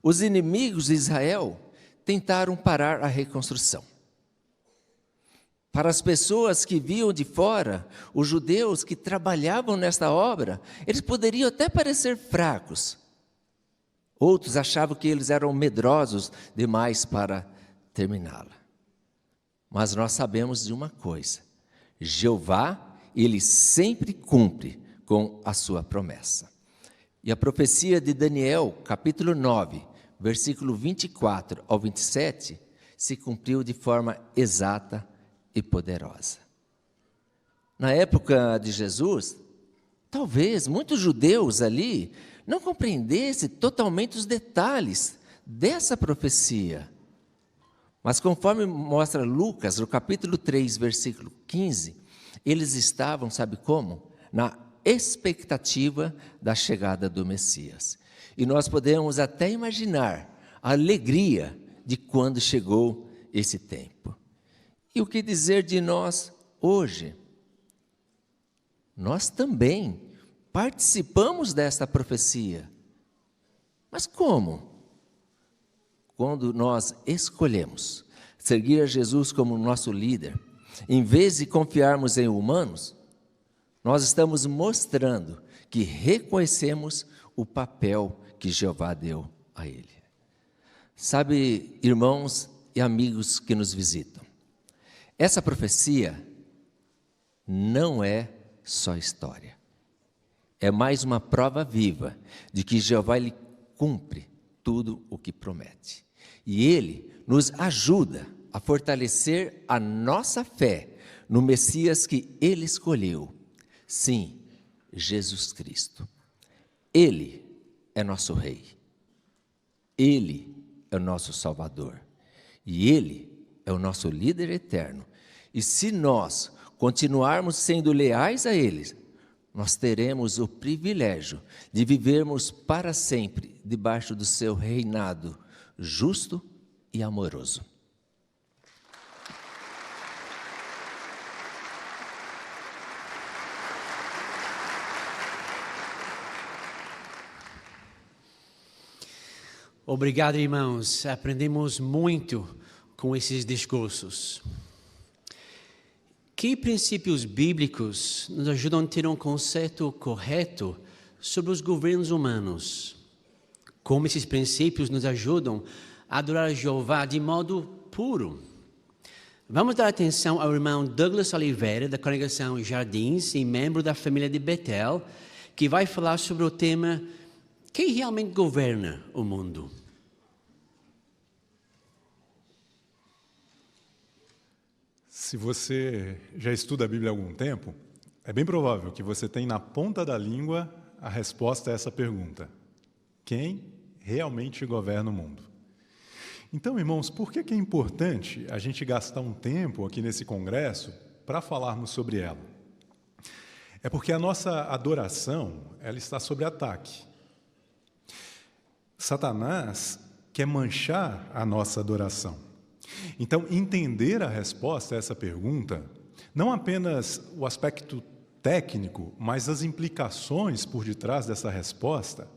Os inimigos de Israel tentaram parar a reconstrução. Para as pessoas que viam de fora, os judeus que trabalhavam nesta obra, eles poderiam até parecer fracos. Outros achavam que eles eram medrosos demais para terminá-la. Mas nós sabemos de uma coisa: Jeová, ele sempre cumpre com a sua promessa. E a profecia de Daniel, capítulo 9, versículo 24 ao 27, se cumpriu de forma exata e poderosa. Na época de Jesus, talvez muitos judeus ali não compreendessem totalmente os detalhes dessa profecia. Mas conforme mostra Lucas, no capítulo 3, versículo 15, eles estavam, sabe como? Na expectativa da chegada do Messias. E nós podemos até imaginar a alegria de quando chegou esse tempo. E o que dizer de nós hoje? Nós também participamos desta profecia. Mas como? Quando nós escolhemos seguir a Jesus como nosso líder, em vez de confiarmos em humanos, nós estamos mostrando que reconhecemos o papel que Jeová deu a ele. Sabe, irmãos e amigos que nos visitam, essa profecia não é só história. É mais uma prova viva de que Jeová ele cumpre tudo o que promete. E ele nos ajuda a fortalecer a nossa fé no Messias que ele escolheu. Sim, Jesus Cristo. Ele é nosso Rei. Ele é o nosso Salvador. E ele é o nosso líder eterno. E se nós continuarmos sendo leais a ele, nós teremos o privilégio de vivermos para sempre debaixo do seu reinado justo e amoroso. Obrigado, irmãos. Aprendemos muito com esses discursos. Que princípios bíblicos nos ajudam a ter um conceito correto sobre os governos humanos? Como esses princípios nos ajudam a adorar a Jeová de modo puro? Vamos dar atenção ao irmão Douglas Oliveira, da congregação Jardins e membro da família de Betel, que vai falar sobre o tema: quem realmente governa o mundo? Se você já estuda a Bíblia há algum tempo, é bem provável que você tenha na ponta da língua a resposta a essa pergunta: quem realmente governa o mundo? Então, irmãos, por que é importante a gente gastar um tempo aqui nesse congresso para falarmos sobre ela? É porque a nossa adoração, ela está sob ataque. Satanás quer manchar a nossa adoração. Então, entender a resposta a essa pergunta, não apenas o aspecto técnico, mas as implicações por detrás dessa resposta,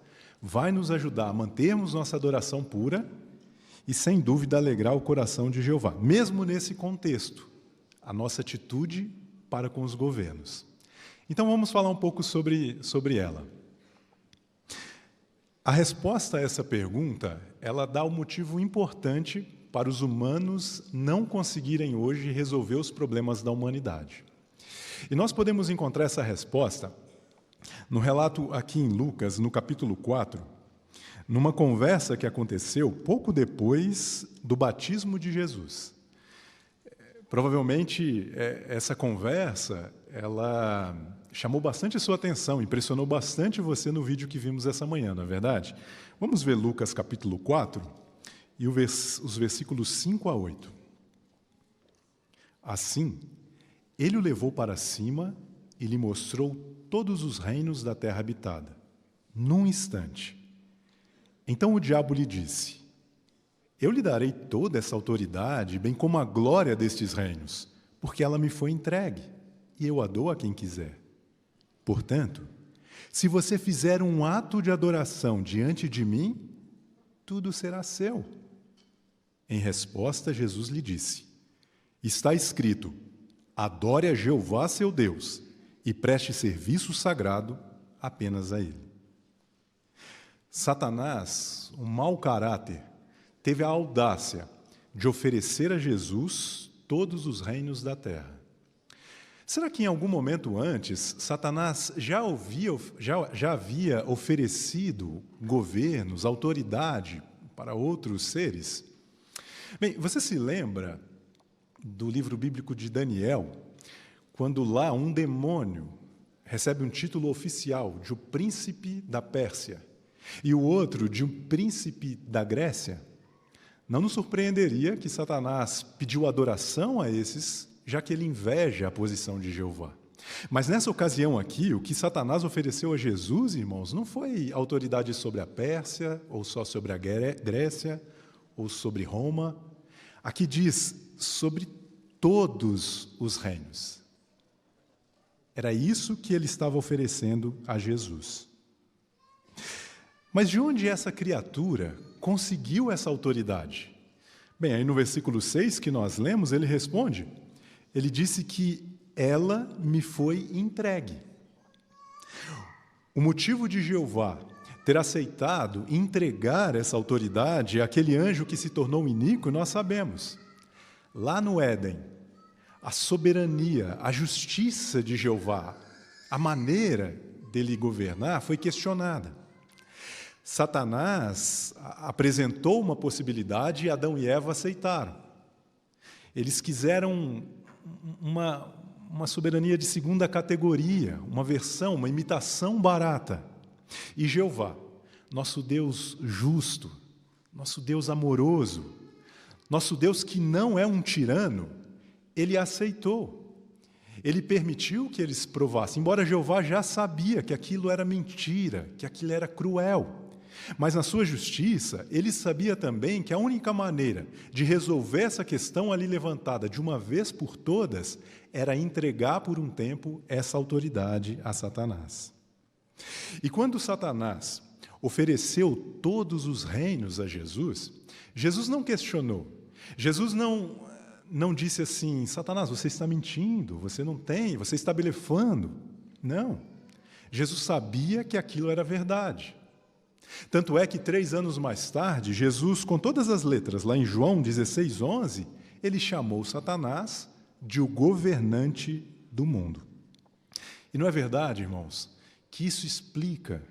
vai nos ajudar a mantermos nossa adoração pura e, sem dúvida, alegrar o coração de Jeová, mesmo nesse contexto, a nossa atitude para com os governos. Então, vamos falar um pouco sobre ela. A resposta a essa pergunta, ela dá um motivo importante para os humanos não conseguirem hoje resolver os problemas da humanidade. E nós podemos encontrar essa resposta no relato aqui em Lucas, no capítulo 4, numa conversa que aconteceu pouco depois do batismo de Jesus. Provavelmente, essa conversa, ela chamou bastante a sua atenção, impressionou bastante você no vídeo que vimos essa manhã, não é verdade? Vamos ver Lucas capítulo 4 e os versículos 5 a 8. Assim, ele o levou para cima e lhe mostrou todos os reinos da terra habitada, num instante. Então o diabo lhe disse: eu lhe darei toda essa autoridade, bem como a glória destes reinos, porque ela me foi entregue, e eu a dou a quem quiser. Portanto, se você fizer um ato de adoração diante de mim, tudo será seu. Em resposta, Jesus lhe disse: está escrito, adore a Jeová seu Deus, e preste serviço sagrado apenas a Ele. Satanás, um mau caráter, teve a audácia de oferecer a Jesus todos os reinos da terra. Será que em algum momento antes, Satanás já havia oferecido governos, autoridade para outros seres? Bem, você se lembra do livro bíblico de Daniel, quando lá um demônio recebe um título oficial de o príncipe da Pérsia e o outro de um príncipe da Grécia? Não nos surpreenderia que Satanás pediu adoração a esses, já que ele inveja a posição de Jeová. Mas nessa ocasião aqui, o que Satanás ofereceu a Jesus, irmãos, não foi autoridade sobre a Pérsia, ou só sobre a Grécia, ou sobre Roma. Aqui diz sobre todos os reinos. Era isso que ele estava oferecendo a Jesus. Mas de onde essa criatura conseguiu essa autoridade? Bem, aí no versículo 6 que nós lemos, ele responde, ele disse que ela me foi entregue. O motivo de Jeová ter aceitado entregar essa autoridade àquele anjo que se tornou iníquo, nós sabemos. Lá no Éden, a soberania, a justiça de Jeová, a maneira dele governar foi questionada. Satanás apresentou uma possibilidade e Adão e Eva aceitaram. Eles quiseram uma soberania de segunda categoria, uma versão, uma imitação barata. E Jeová, nosso Deus justo, nosso Deus amoroso, nosso Deus que não é um tirano, ele aceitou. Ele permitiu que eles provassem, embora Jeová já sabia que aquilo era mentira, que aquilo era cruel. Mas na sua justiça, ele sabia também que a única maneira de resolver essa questão ali levantada de uma vez por todas era entregar por um tempo essa autoridade a Satanás. E quando Satanás ofereceu todos os reinos a Jesus, Jesus não questionou. Jesus não disse assim, Satanás, você está mentindo, você não tem, você está blefando. Não. Jesus sabia que aquilo era verdade. Tanto é que 3 anos mais tarde, Jesus, com todas as letras, lá em João 16:11, ele chamou Satanás de o governante do mundo. E não é verdade, irmãos, que isso explica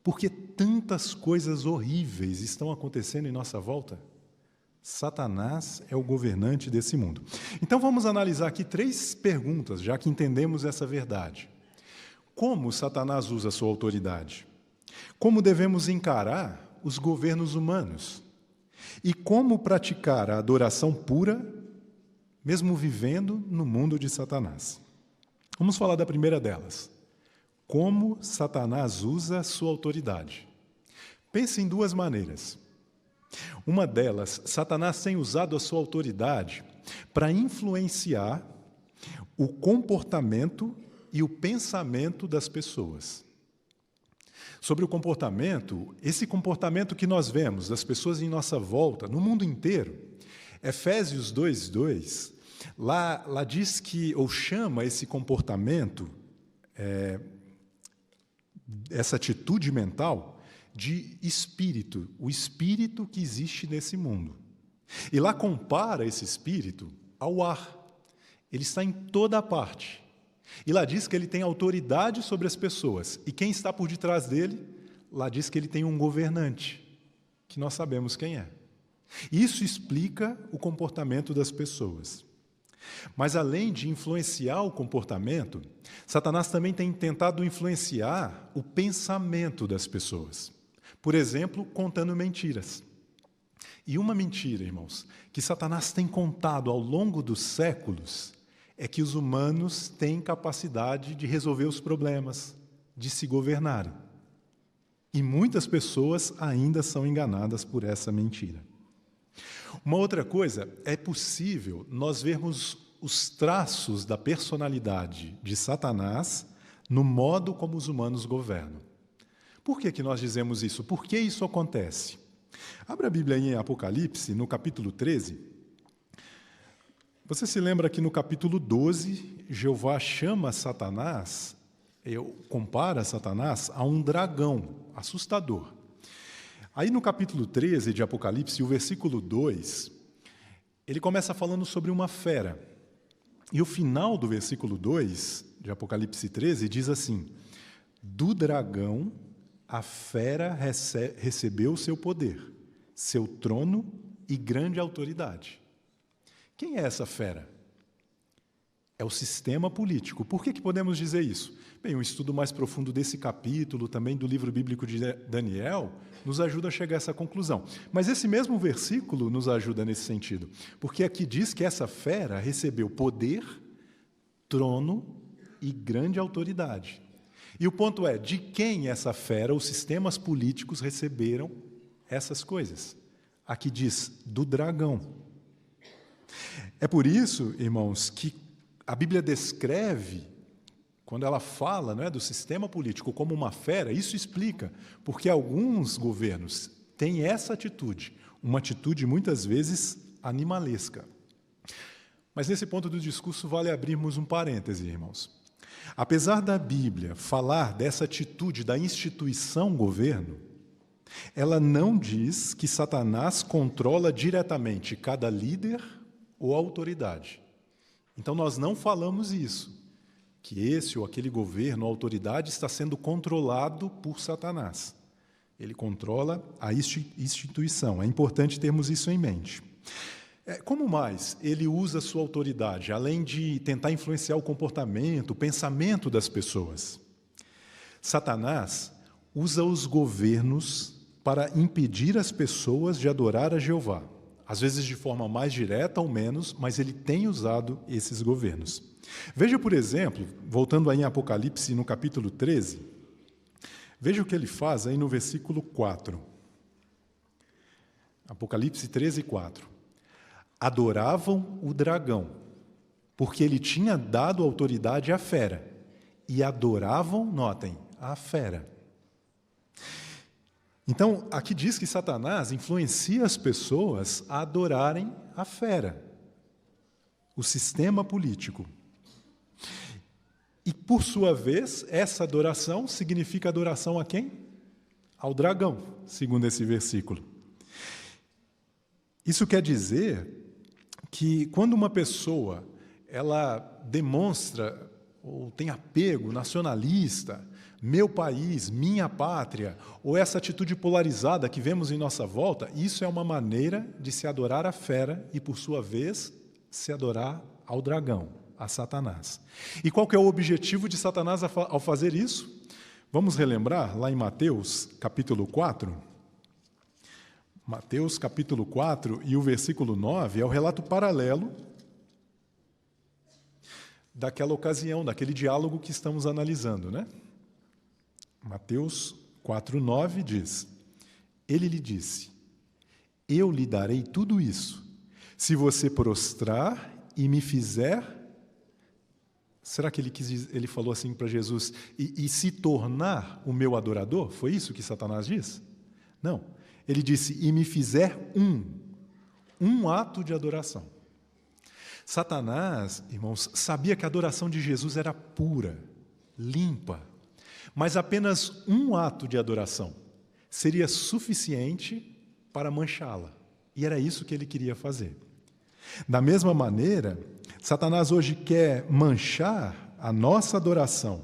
por que tantas coisas horríveis estão acontecendo em nossa volta? Satanás é o governante desse mundo. Então vamos analisar aqui 3 perguntas, já que entendemos essa verdade. Como Satanás usa a sua autoridade? Como devemos encarar os governos humanos? E como praticar a adoração pura, mesmo vivendo no mundo de Satanás? Vamos falar da primeira delas. Como Satanás usa a sua autoridade? Pense em 2 maneiras. Uma delas, Satanás tem usado a sua autoridade para influenciar o comportamento e o pensamento das pessoas. Sobre o comportamento, esse comportamento que nós vemos das pessoas em nossa volta, no mundo inteiro, Efésios 2:2, lá diz que, ou chama esse comportamento, essa atitude mental, de espírito, o espírito que existe nesse mundo. E lá compara esse espírito ao ar. Ele está em toda parte. E lá diz que ele tem autoridade sobre as pessoas. E quem está por detrás dele? Lá diz que ele tem um governante, que nós sabemos quem é. Isso explica o comportamento das pessoas. Mas além de influenciar o comportamento, Satanás também tem tentado influenciar o pensamento das pessoas. Por exemplo, contando mentiras. E uma mentira, irmãos, que Satanás tem contado ao longo dos séculos é que os humanos têm capacidade de resolver os problemas, de se governarem. E muitas pessoas ainda são enganadas por essa mentira. Uma outra coisa, é possível nós vermos os traços da personalidade de Satanás no modo como os humanos governam. Por que nós dizemos isso? Por que isso acontece? Abra a Bíblia aí em Apocalipse, no capítulo 13. Você se lembra que no capítulo 12, Jeová chama Satanás, compara Satanás a um dragão assustador. Aí no capítulo 13 de Apocalipse, o versículo 2, ele começa falando sobre uma fera. E o final do versículo 2 de Apocalipse 13 diz assim, do dragão a fera recebeu seu poder, seu trono e grande autoridade. Quem é essa fera? É o sistema político. Por que podemos dizer isso? Bem, um estudo mais profundo desse capítulo, também do livro bíblico de Daniel, nos ajuda a chegar a essa conclusão. Mas esse mesmo versículo nos ajuda nesse sentido, porque aqui diz que essa fera recebeu poder, trono e grande autoridade. E o ponto é, de quem essa fera, os sistemas políticos receberam essas coisas? Aqui diz, do dragão. É por isso, irmãos, que a Bíblia descreve, quando ela fala, não é, do sistema político como uma fera, isso explica porque alguns governos têm essa atitude, uma atitude muitas vezes animalesca. Mas nesse ponto do discurso vale abrirmos um parêntese, irmãos. Apesar da Bíblia falar dessa atitude da instituição governo, ela não diz que Satanás controla diretamente cada líder ou autoridade. Então nós não falamos isso, que esse ou aquele governo ou autoridade está sendo controlado por Satanás. Ele controla a instituição. É importante termos isso em mente. Como mais ele usa sua autoridade, além de tentar influenciar o comportamento, o pensamento das pessoas? Satanás usa os governos para impedir as pessoas de adorar a Jeová. Às vezes de forma mais direta ou menos, mas ele tem usado esses governos. Veja, por exemplo, voltando aí em Apocalipse, no capítulo 13, veja o que ele faz aí no versículo 4. Apocalipse 13, 4. Adoravam o dragão, porque ele tinha dado autoridade à fera, e adoravam, notem, a fera. Então, aqui diz que Satanás influencia as pessoas a adorarem a fera, o sistema político. E, por sua vez, essa adoração significa adoração a quem? Ao dragão, segundo esse versículo. Isso quer dizer que quando uma pessoa ela demonstra ou tem apego nacionalista, meu país, minha pátria, ou essa atitude polarizada que vemos em nossa volta, isso é uma maneira de se adorar a fera e, por sua vez, se adorar ao dragão, a Satanás. E qual que é o objetivo de Satanás ao fazer isso? Vamos relembrar lá em Mateus, capítulo 4. Mateus, capítulo 4, e o versículo 9 é o relato paralelo daquela ocasião, daquele diálogo que estamos analisando, né? Mateus 4, 9 diz: Ele lhe disse, eu lhe darei tudo isso, se você prostrar e me fizer... Será que ele falou assim para Jesus, e se tornar o meu adorador? Foi isso que Satanás diz? Não. Ele disse, e me fizer um ato de adoração. Satanás, irmãos, sabia que a adoração de Jesus era pura, limpa, mas apenas um ato de adoração seria suficiente para manchá-la. E era isso que ele queria fazer. Da mesma maneira, Satanás hoje quer manchar a nossa adoração.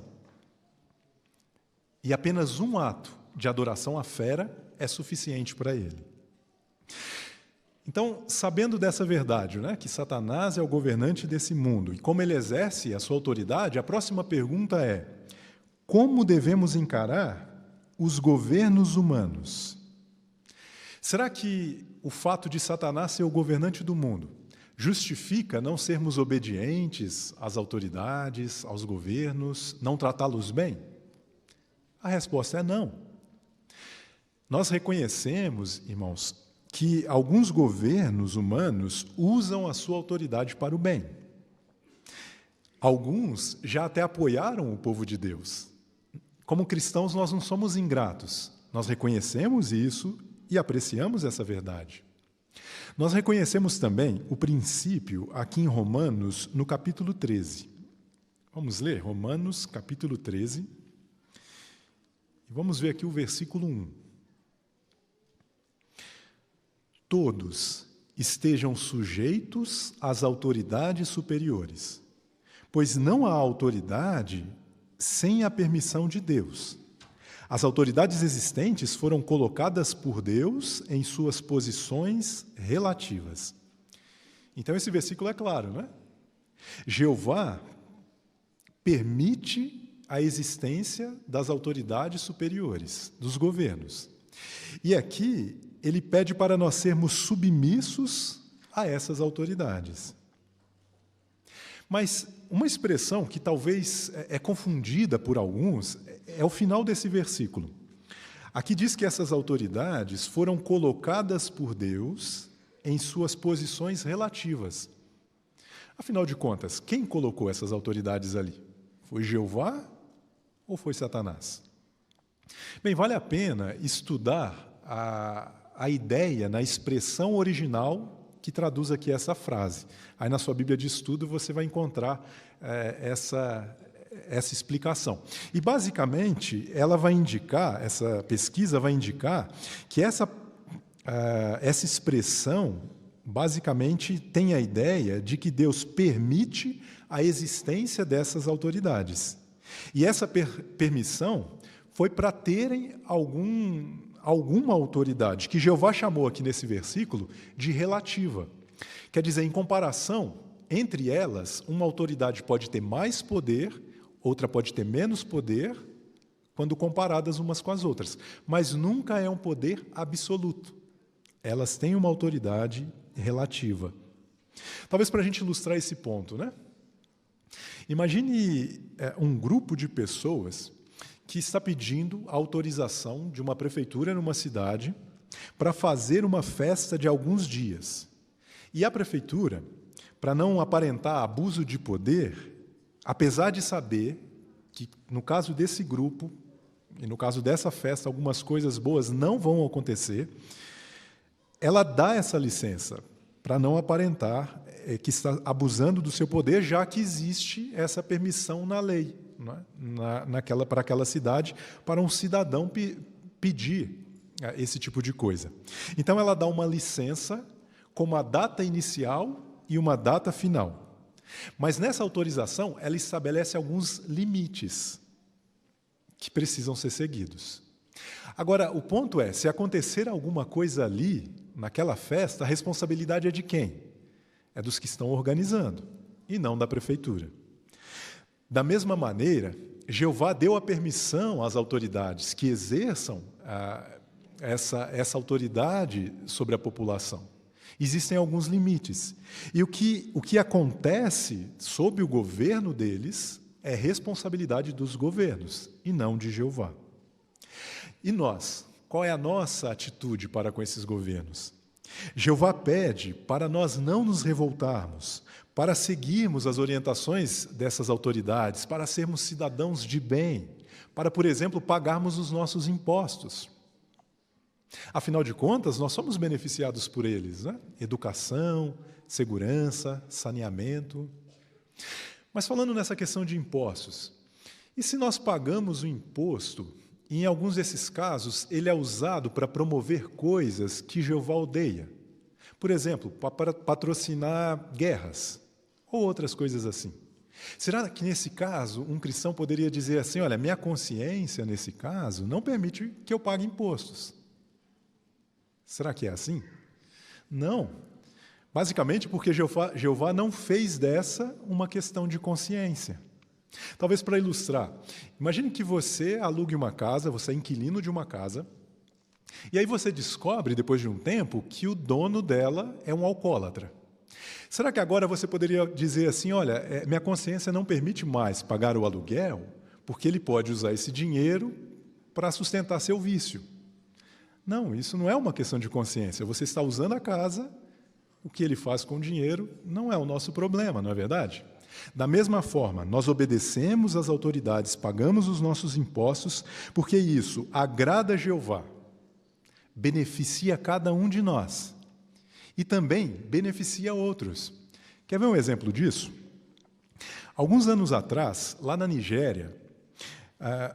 E apenas um ato de adoração à fera é suficiente para ele. Então, sabendo dessa verdade, né, que Satanás é o governante desse mundo e como ele exerce a sua autoridade, a próxima pergunta é: como devemos encarar os governos humanos? Será que o fato de Satanás ser o governante do mundo justifica não sermos obedientes às autoridades, aos governos, não tratá-los bem? A resposta é não. Nós reconhecemos, irmãos, que alguns governos humanos usam a sua autoridade para o bem. Alguns já até apoiaram o povo de Deus. Como cristãos, nós não somos ingratos. Nós reconhecemos isso e apreciamos essa verdade. Nós reconhecemos também o princípio aqui em Romanos, no capítulo 13. Vamos ler Romanos, capítulo 13. E vamos ver aqui o versículo 1. Todos estejam sujeitos às autoridades superiores, pois não há autoridade sem a permissão de Deus. As autoridades existentes foram colocadas por Deus em suas posições relativas. Então esse versículo é claro, né? Jeová permite a existência das autoridades superiores, dos governos. E aqui ele pede para nós sermos submissos a essas autoridades. Mas uma expressão que talvez é confundida por alguns é o final desse versículo. Aqui diz que essas autoridades foram colocadas por Deus em suas posições relativas. Afinal de contas, quem colocou essas autoridades ali? Foi Jeová ou foi Satanás? Bem, vale a pena estudar a ideia na expressão original que traduz aqui essa frase. Aí na sua Bíblia de estudo você vai encontrar essa explicação. E, basicamente, ela vai indicar, essa pesquisa vai indicar que essa expressão, basicamente, tem a ideia de que Deus permite a existência dessas autoridades. E essa permissão foi para terem alguma autoridade, que Jeová chamou aqui nesse versículo de relativa. Quer dizer, em comparação, entre elas, uma autoridade pode ter mais poder, outra pode ter menos poder, quando comparadas umas com as outras. Mas nunca é um poder absoluto. Elas têm uma autoridade relativa. Talvez para a gente ilustrar esse ponto, né? Imagine um grupo de pessoas que está pedindo autorização de uma prefeitura numa cidade para fazer uma festa de alguns dias. E a prefeitura, para não aparentar abuso de poder, apesar de saber que, no caso desse grupo, e no caso dessa festa, algumas coisas boas não vão acontecer, ela dá essa licença para não aparentar que está abusando do seu poder, já que existe essa permissão na lei, né? Para aquela cidade, para um cidadão pedir esse tipo de coisa. Então, ela dá uma licença com uma data inicial e uma data final. Mas nessa autorização, ela estabelece alguns limites que precisam ser seguidos. Agora, o ponto é, se acontecer alguma coisa ali, naquela festa, a responsabilidade é de quem? É dos que estão organizando, e não da prefeitura. Da mesma maneira, Jeová deu a permissão às autoridades que exerçam essa autoridade sobre a população. Existem alguns limites. E o que acontece sob o governo deles é responsabilidade dos governos, e não de Jeová. E nós? Qual é a nossa atitude para com esses governos? Jeová pede para nós não nos revoltarmos, para seguirmos as orientações dessas autoridades, para sermos cidadãos de bem, para, por exemplo, pagarmos os nossos impostos. Afinal de contas, nós somos beneficiados por eles, né? Educação, segurança, saneamento. Mas falando nessa questão de impostos, e se nós pagamos o imposto, e em alguns desses casos ele é usado para promover coisas que Jeová odeia? Por exemplo, para patrocinar guerras, ou outras coisas assim. Será que, nesse caso, um cristão poderia dizer assim, olha, minha consciência, nesse caso, não permite que eu pague impostos? Será que é assim? Não. Basicamente porque Jeová não fez dessa uma questão de consciência. Talvez para ilustrar, imagine que você alugue uma casa, você é inquilino de uma casa, e aí você descobre, depois de um tempo, que o dono dela é um alcoólatra. Será que agora você poderia dizer assim, olha, minha consciência não permite mais pagar o aluguel, porque ele pode usar esse dinheiro para sustentar seu vício? Não, isso não é uma questão de consciência. Você está usando a casa, o que ele faz com o dinheiro não é o nosso problema, não é verdade? Da mesma forma, nós obedecemos às autoridades, pagamos os nossos impostos, porque isso agrada a Jeová, beneficia cada um de nós e também beneficia outros. Quer ver um exemplo disso? Alguns anos atrás, lá na Nigéria,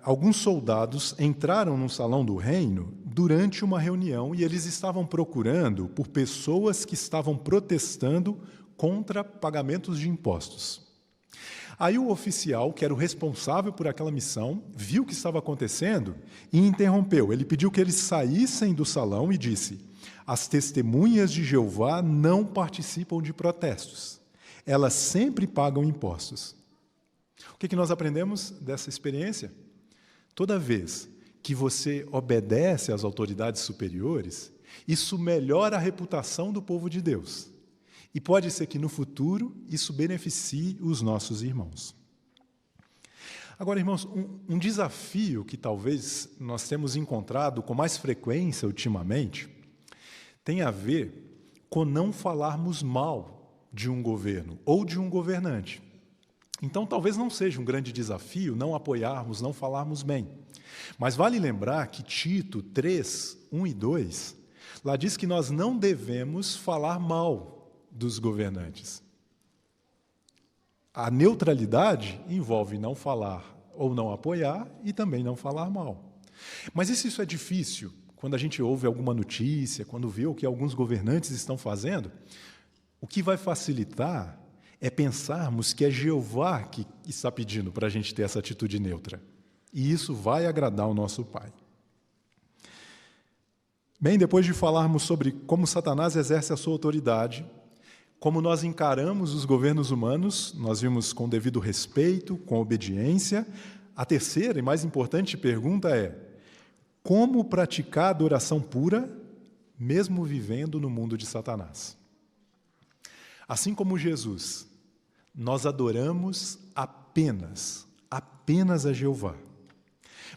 alguns soldados entraram no salão do reino durante uma reunião e eles estavam procurando por pessoas que estavam protestando contra pagamentos de impostos. Aí o oficial, que era o responsável por aquela missão, viu o que estava acontecendo e interrompeu. Ele pediu que eles saíssem do salão e disse, as testemunhas de Jeová não participam de protestos. Elas sempre pagam impostos. O que nós aprendemos dessa experiência? Toda vez que você obedece às autoridades superiores, isso melhora a reputação do povo de Deus. E pode ser que, no futuro, isso beneficie os nossos irmãos. Agora, irmãos, um desafio que talvez nós temos encontrado com mais frequência ultimamente tem a ver com não falarmos mal de um governo ou de um governante. Então, talvez não seja um grande desafio não apoiarmos, não falarmos bem. Mas vale lembrar que Tito 3, 1 e 2, lá diz que nós não devemos falar mal dos governantes. a neutralidade envolve não falar ou não apoiar e também não falar mal. Mas e se isso é difícil? Quando a gente ouve alguma notícia, quando vê o que alguns governantes estão fazendo, o que vai facilitar é pensarmos que é Jeová que está pedindo para a gente ter essa atitude neutra. E isso vai agradar o nosso Pai. Bem, depois de falarmos sobre como Satanás exerce a sua autoridade, como nós encaramos os governos humanos, nós vimos com devido respeito, com obediência. A terceira e mais importante pergunta é: como praticar adoração pura, mesmo vivendo no mundo de Satanás? Assim como Jesus, nós adoramos apenas a Jeová.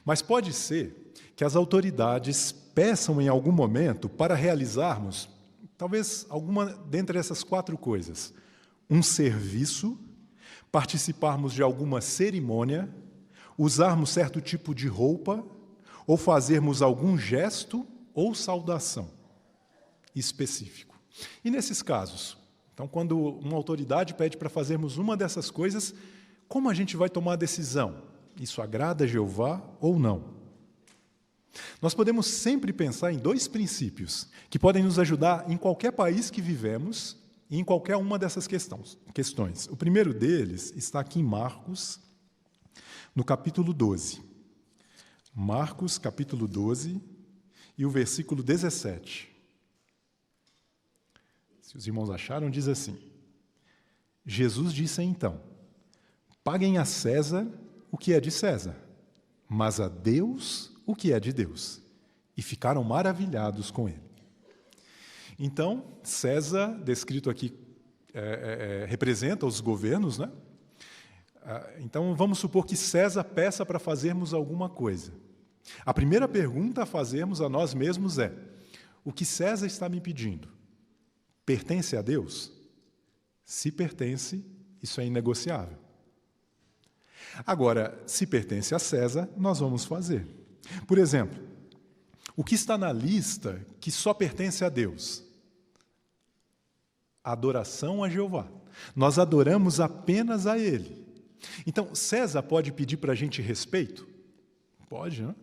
Mas pode ser que as autoridades peçam em algum momento para realizarmos, talvez alguma dentre essas 4 coisas: um serviço, participarmos de alguma cerimônia, usarmos certo tipo de roupa, ou fazermos algum gesto ou saudação específico. E nesses casos, então, quando uma autoridade pede para fazermos uma dessas coisas, como a gente vai tomar a decisão? Isso agrada a Jeová ou não? Nós podemos sempre pensar em 2 princípios que podem nos ajudar em qualquer país que vivemos e em qualquer uma dessas questões. O primeiro deles está aqui em Marcos, no capítulo 12. Marcos, capítulo 12, e o versículo 17. Se os irmãos acharam, diz assim: Jesus disse então: paguem a César o que é de César, mas a Deus o que é de Deus. E ficaram maravilhados com ele. Então, César, descrito aqui, representa os governos, né? Então, vamos supor que César peça para fazermos alguma coisa. A primeira pergunta a fazermos a nós mesmos é: o que César está me pedindo pertence a Deus? Se pertence, isso é inegociável. Agora, se pertence a César, nós vamos fazer. Por exemplo, o que está na lista que só pertence a Deus? Adoração a Jeová. Nós adoramos apenas a Ele. Então, César pode pedir para a gente respeito? Pode, não?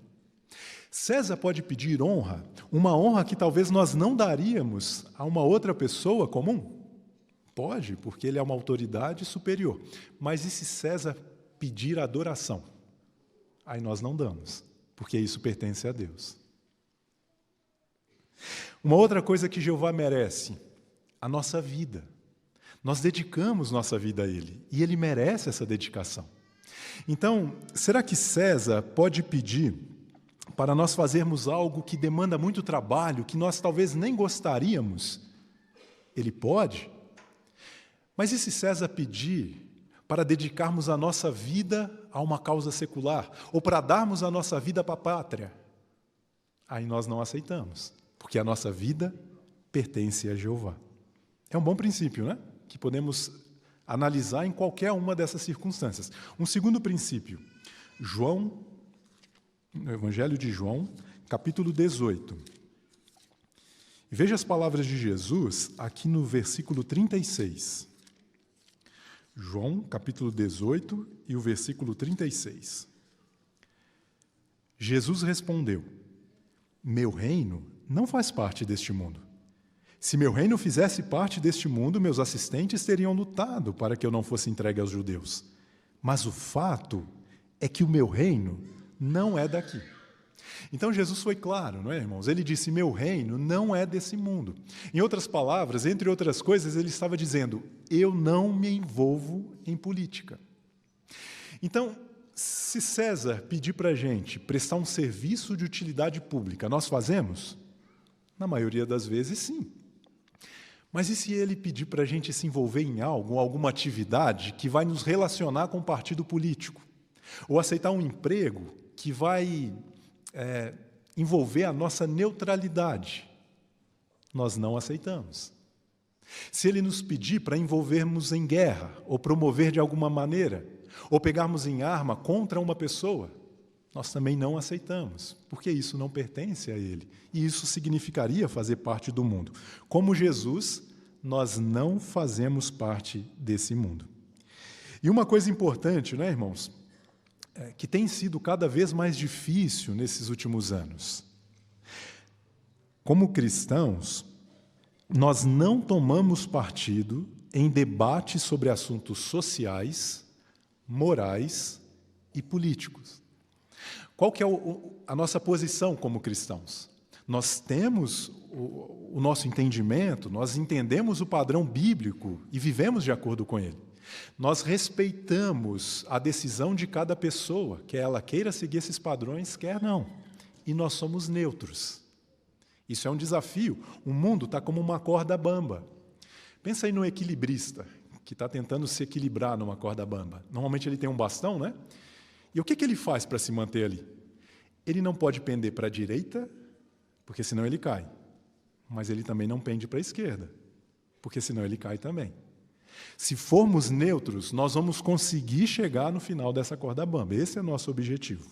César pode pedir honra, uma honra que talvez nós não daríamos a uma outra pessoa comum? Pode, porque ele é uma autoridade superior. Mas e se César pedir adoração? Aí nós não damos, porque isso pertence a Deus. Uma outra coisa que Jeová merece: a nossa vida. Nós dedicamos nossa vida a Ele, e Ele merece essa dedicação. Então, será que César pode pedir para nós fazermos algo que demanda muito trabalho, que nós talvez nem gostaríamos? Ele pode. Mas e se César pedir para dedicarmos a nossa vida a uma causa secular, ou para darmos a nossa vida para a pátria? Aí nós não aceitamos, porque a nossa vida pertence a Jeová. É um bom princípio, né? Que podemos analisar em qualquer uma dessas circunstâncias. Um segundo princípio, no Evangelho de João, capítulo 18. Veja as palavras de Jesus aqui no versículo 36. João, capítulo 18, e o versículo 36. Jesus respondeu: meu reino não faz parte deste mundo. Se meu reino fizesse parte deste mundo, meus assistentes teriam lutado para que eu não fosse entregue aos judeus. Mas o fato é que o meu reino não é daqui. Então Jesus foi claro, não é, irmãos? Ele disse: meu reino não é desse mundo. Em outras palavras, entre outras coisas, ele estava dizendo: eu não me envolvo em política. Então, se César pedir para a gente prestar um serviço de utilidade pública, nós fazemos? Na maioria das vezes, sim. Mas e se ele pedir para a gente se envolver em algo, alguma atividade que vai nos relacionar com um partido político? Ou aceitar um emprego que vai envolver a nossa neutralidade? Nós não aceitamos. Se ele nos pedir para envolvermos em guerra, ou promover de alguma maneira, ou pegarmos em arma contra uma pessoa, nós também não aceitamos, porque isso não pertence a ele. E isso significaria fazer parte do mundo. Como Jesus, nós não fazemos parte desse mundo. E uma coisa importante, né, irmãos, que tem sido cada vez mais difícil nesses últimos anos. Como cristãos, nós não tomamos partido em debates sobre assuntos sociais, morais e políticos. Qual que é a nossa posição como cristãos? Nós temos o nosso entendimento, nós entendemos o padrão bíblico e vivemos de acordo com ele. Nós respeitamos a decisão de cada pessoa, quer ela queira seguir esses padrões, quer não. E nós somos neutros. Isso é um desafio. O mundo está como uma corda bamba. Pensa aí no equilibrista, que está tentando se equilibrar numa corda bamba. Normalmente ele tem um bastão, né? E o que ele faz para se manter ali? Ele não pode pender para a direita, porque senão ele cai. Mas ele também não pende para a esquerda, porque senão ele cai também. Se formos neutros, nós vamos conseguir chegar no final dessa corda bamba. Esse é o nosso objetivo.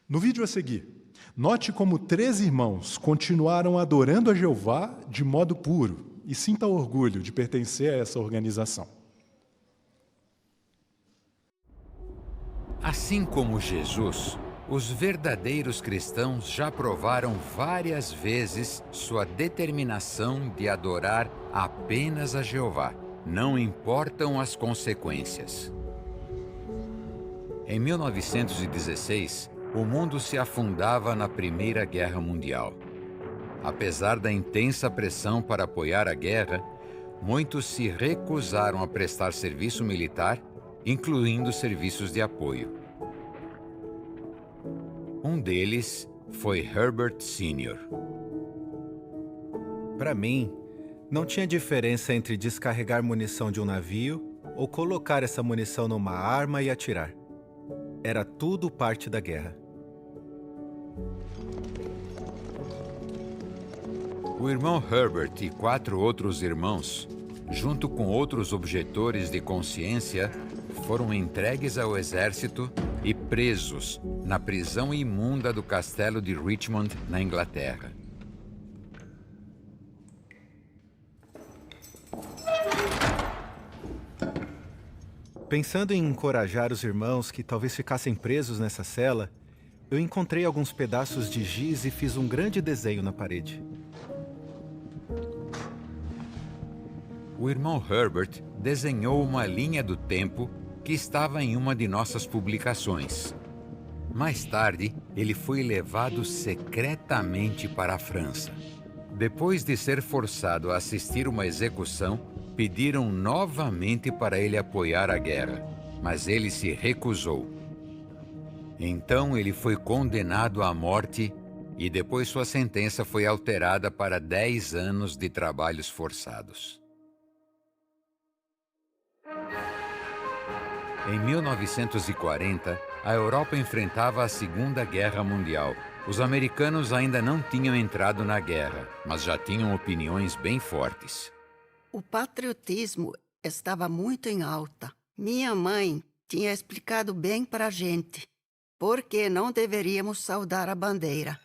No vídeo a seguir, note como 3 irmãos continuaram adorando a Jeová de modo puro e sinta orgulho de pertencer a essa organização. Assim como Jesus, os verdadeiros cristãos já provaram várias vezes sua determinação de adorar apenas a Jeová. Não importam as consequências. Em 1916, o mundo se afundava na Primeira Guerra Mundial. Apesar da intensa pressão para apoiar a guerra, muitos se recusaram a prestar serviço militar, incluindo serviços de apoio. Um deles foi Herbert Sr. Para mim, não tinha diferença entre descarregar munição de um navio ou colocar essa munição numa arma e atirar. Era tudo parte da guerra. O irmão Herbert e 4 outros irmãos, junto com outros objetores de consciência, foram entregues ao exército e presos na prisão imunda do castelo de Richmond, na Inglaterra. Pensando em encorajar os irmãos que talvez ficassem presos nessa cela, eu encontrei alguns pedaços de giz e fiz um grande desenho na parede. O irmão Herbert desenhou uma linha do tempo que estava em uma de nossas publicações. Mais tarde, ele foi levado secretamente para a França. Depois de ser forçado a assistir uma execução, pediram novamente para ele apoiar a guerra, mas ele se recusou. Então ele foi condenado à morte e depois sua sentença foi alterada para 10 anos de trabalhos forçados. Em 1940, a Europa enfrentava a Segunda Guerra Mundial. Os americanos ainda não tinham entrado na guerra, mas já tinham opiniões bem fortes. O patriotismo estava muito em alta. Minha mãe tinha explicado bem para a gente por que não deveríamos saudar a bandeira.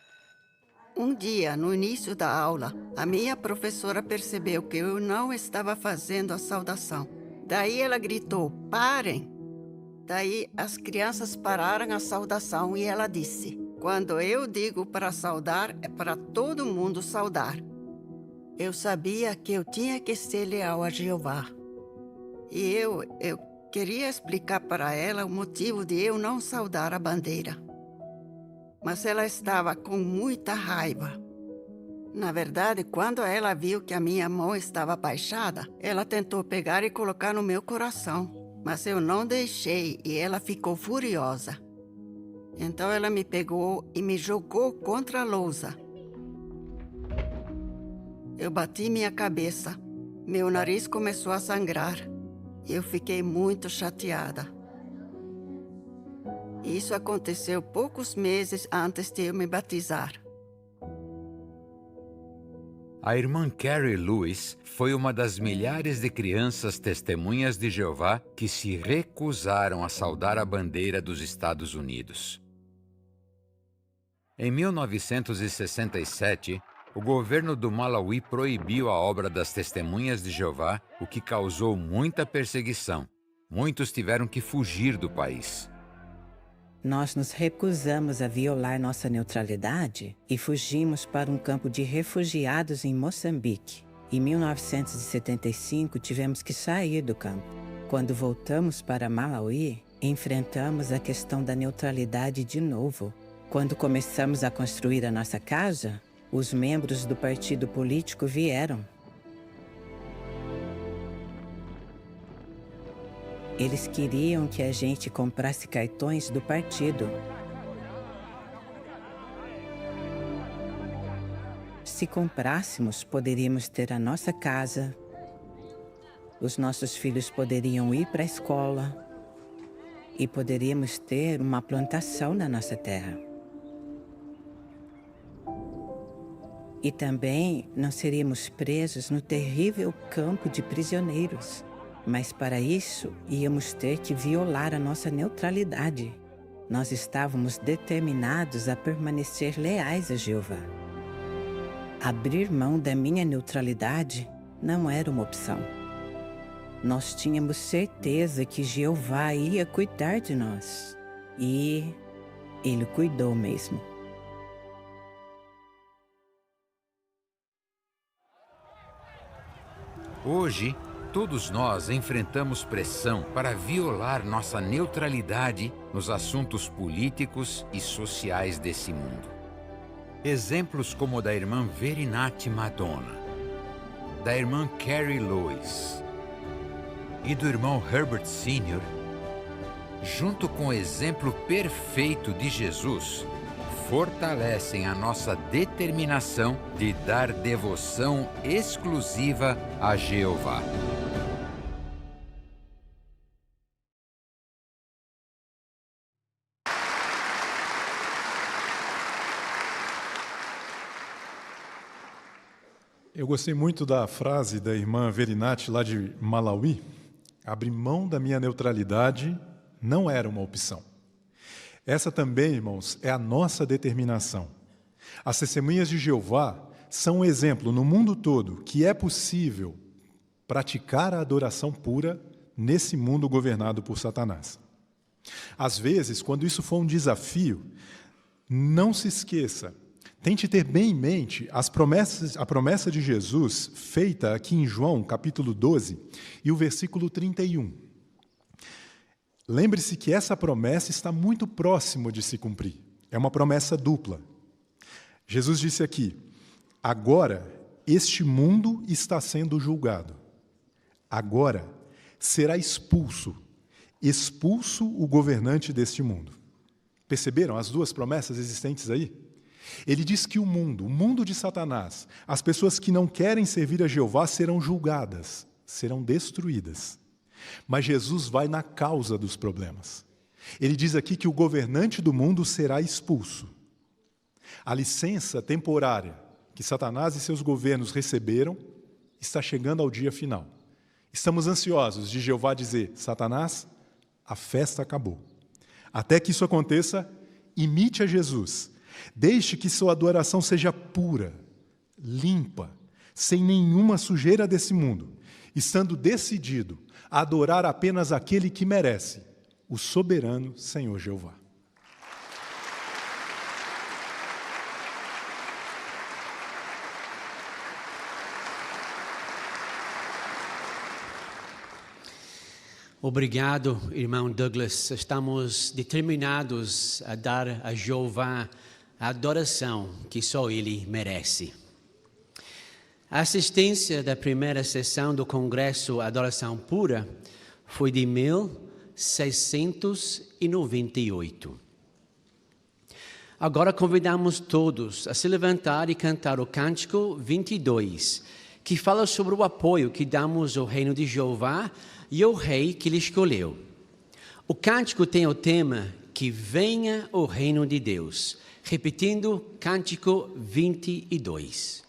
Um dia, no início da aula, a minha professora percebeu que eu não estava fazendo a saudação. Daí ela gritou, parem! Daí as crianças pararam a saudação e ela disse, quando eu digo para saudar, é para todo mundo saudar. Eu sabia que eu tinha que ser leal a Jeová. E eu queria explicar para ela o motivo de eu não saudar a bandeira. Mas ela estava com muita raiva. Na verdade, quando ela viu que a minha mão estava baixada, ela tentou pegar e colocar no meu coração. Mas eu não deixei e ela ficou furiosa. Então ela me pegou e me jogou contra a lousa. Eu bati minha cabeça, meu nariz começou a sangrar. Eu fiquei muito chateada. Isso aconteceu poucos meses antes de eu me batizar. A irmã Carrie Lewis foi uma das milhares de crianças testemunhas de Jeová que se recusaram a saudar a bandeira dos Estados Unidos. Em 1967, o governo do Malawi proibiu a obra das Testemunhas de Jeová, o que causou muita perseguição. Muitos tiveram que fugir do país. Nós nos recusamos a violar nossa neutralidade e fugimos para um campo de refugiados em Moçambique. Em 1975, tivemos que sair do campo. Quando voltamos para Malawi, enfrentamos a questão da neutralidade de novo. Quando começamos a construir a nossa casa, os membros do partido político vieram. Eles queriam que a gente comprasse cartões do partido. Se comprássemos, poderíamos ter a nossa casa, os nossos filhos poderiam ir para a escola e poderíamos ter uma plantação na nossa terra. E também não seríamos presos no terrível campo de prisioneiros. Mas para isso, íamos ter que violar a nossa neutralidade. Nós estávamos determinados a permanecer leais a Jeová. Abrir mão da minha neutralidade não era uma opção. Nós tínhamos certeza que Jeová ia cuidar de nós. E Ele cuidou mesmo. Hoje, todos nós enfrentamos pressão para violar nossa neutralidade nos assuntos políticos e sociais desse mundo. Exemplos como o da irmã Verinati Madonna, da irmã Carrie Lewis e do irmão Herbert Sr., junto com o exemplo perfeito de Jesus, fortalecem a nossa determinação de dar devoção exclusiva a Jeová. Eu gostei muito da frase da irmã Verinati, lá de Malawi. Abrir mão da minha neutralidade não era uma opção. Essa também, irmãos, é a nossa determinação. As testemunhas de Jeová são um exemplo no mundo todo que é possível praticar a adoração pura nesse mundo governado por Satanás. Às vezes, quando isso for um desafio, não se esqueça, tente ter bem em mente a promessa de Jesus feita aqui em João, capítulo 12, e o versículo 31. Lembre-se que essa promessa está muito próximo de se cumprir. É uma promessa dupla. Jesus disse aqui: agora este mundo está sendo julgado. Agora será expulso o governante deste mundo. Perceberam as duas promessas existentes aí? Ele diz que o mundo de Satanás, as pessoas que não querem servir a Jeová serão julgadas, serão destruídas. Mas Jesus vai na causa dos problemas. Ele diz aqui que o governante do mundo será expulso. A licença temporária que Satanás e seus governos receberam está chegando ao dia final. Estamos ansiosos de Jeová dizer: Satanás, a festa acabou. Até que isso aconteça, imite a Jesus. Deixe que sua adoração seja pura, limpa, sem nenhuma sujeira desse mundo, estando decidido a adorar apenas aquele que merece, o soberano Senhor Jeová. Obrigado, irmão Douglas. Estamos determinados a dar a Jeová a adoração que só Ele merece. A assistência da primeira sessão do Congresso Adoração Pura foi de 1698. Agora convidamos todos a se levantar e cantar o Cântico 22, que fala sobre o apoio que damos ao reino de Jeová e ao rei que Ele escolheu. O cântico tem o tema que venha o reino de Deus. Repetindo, Cântico 22.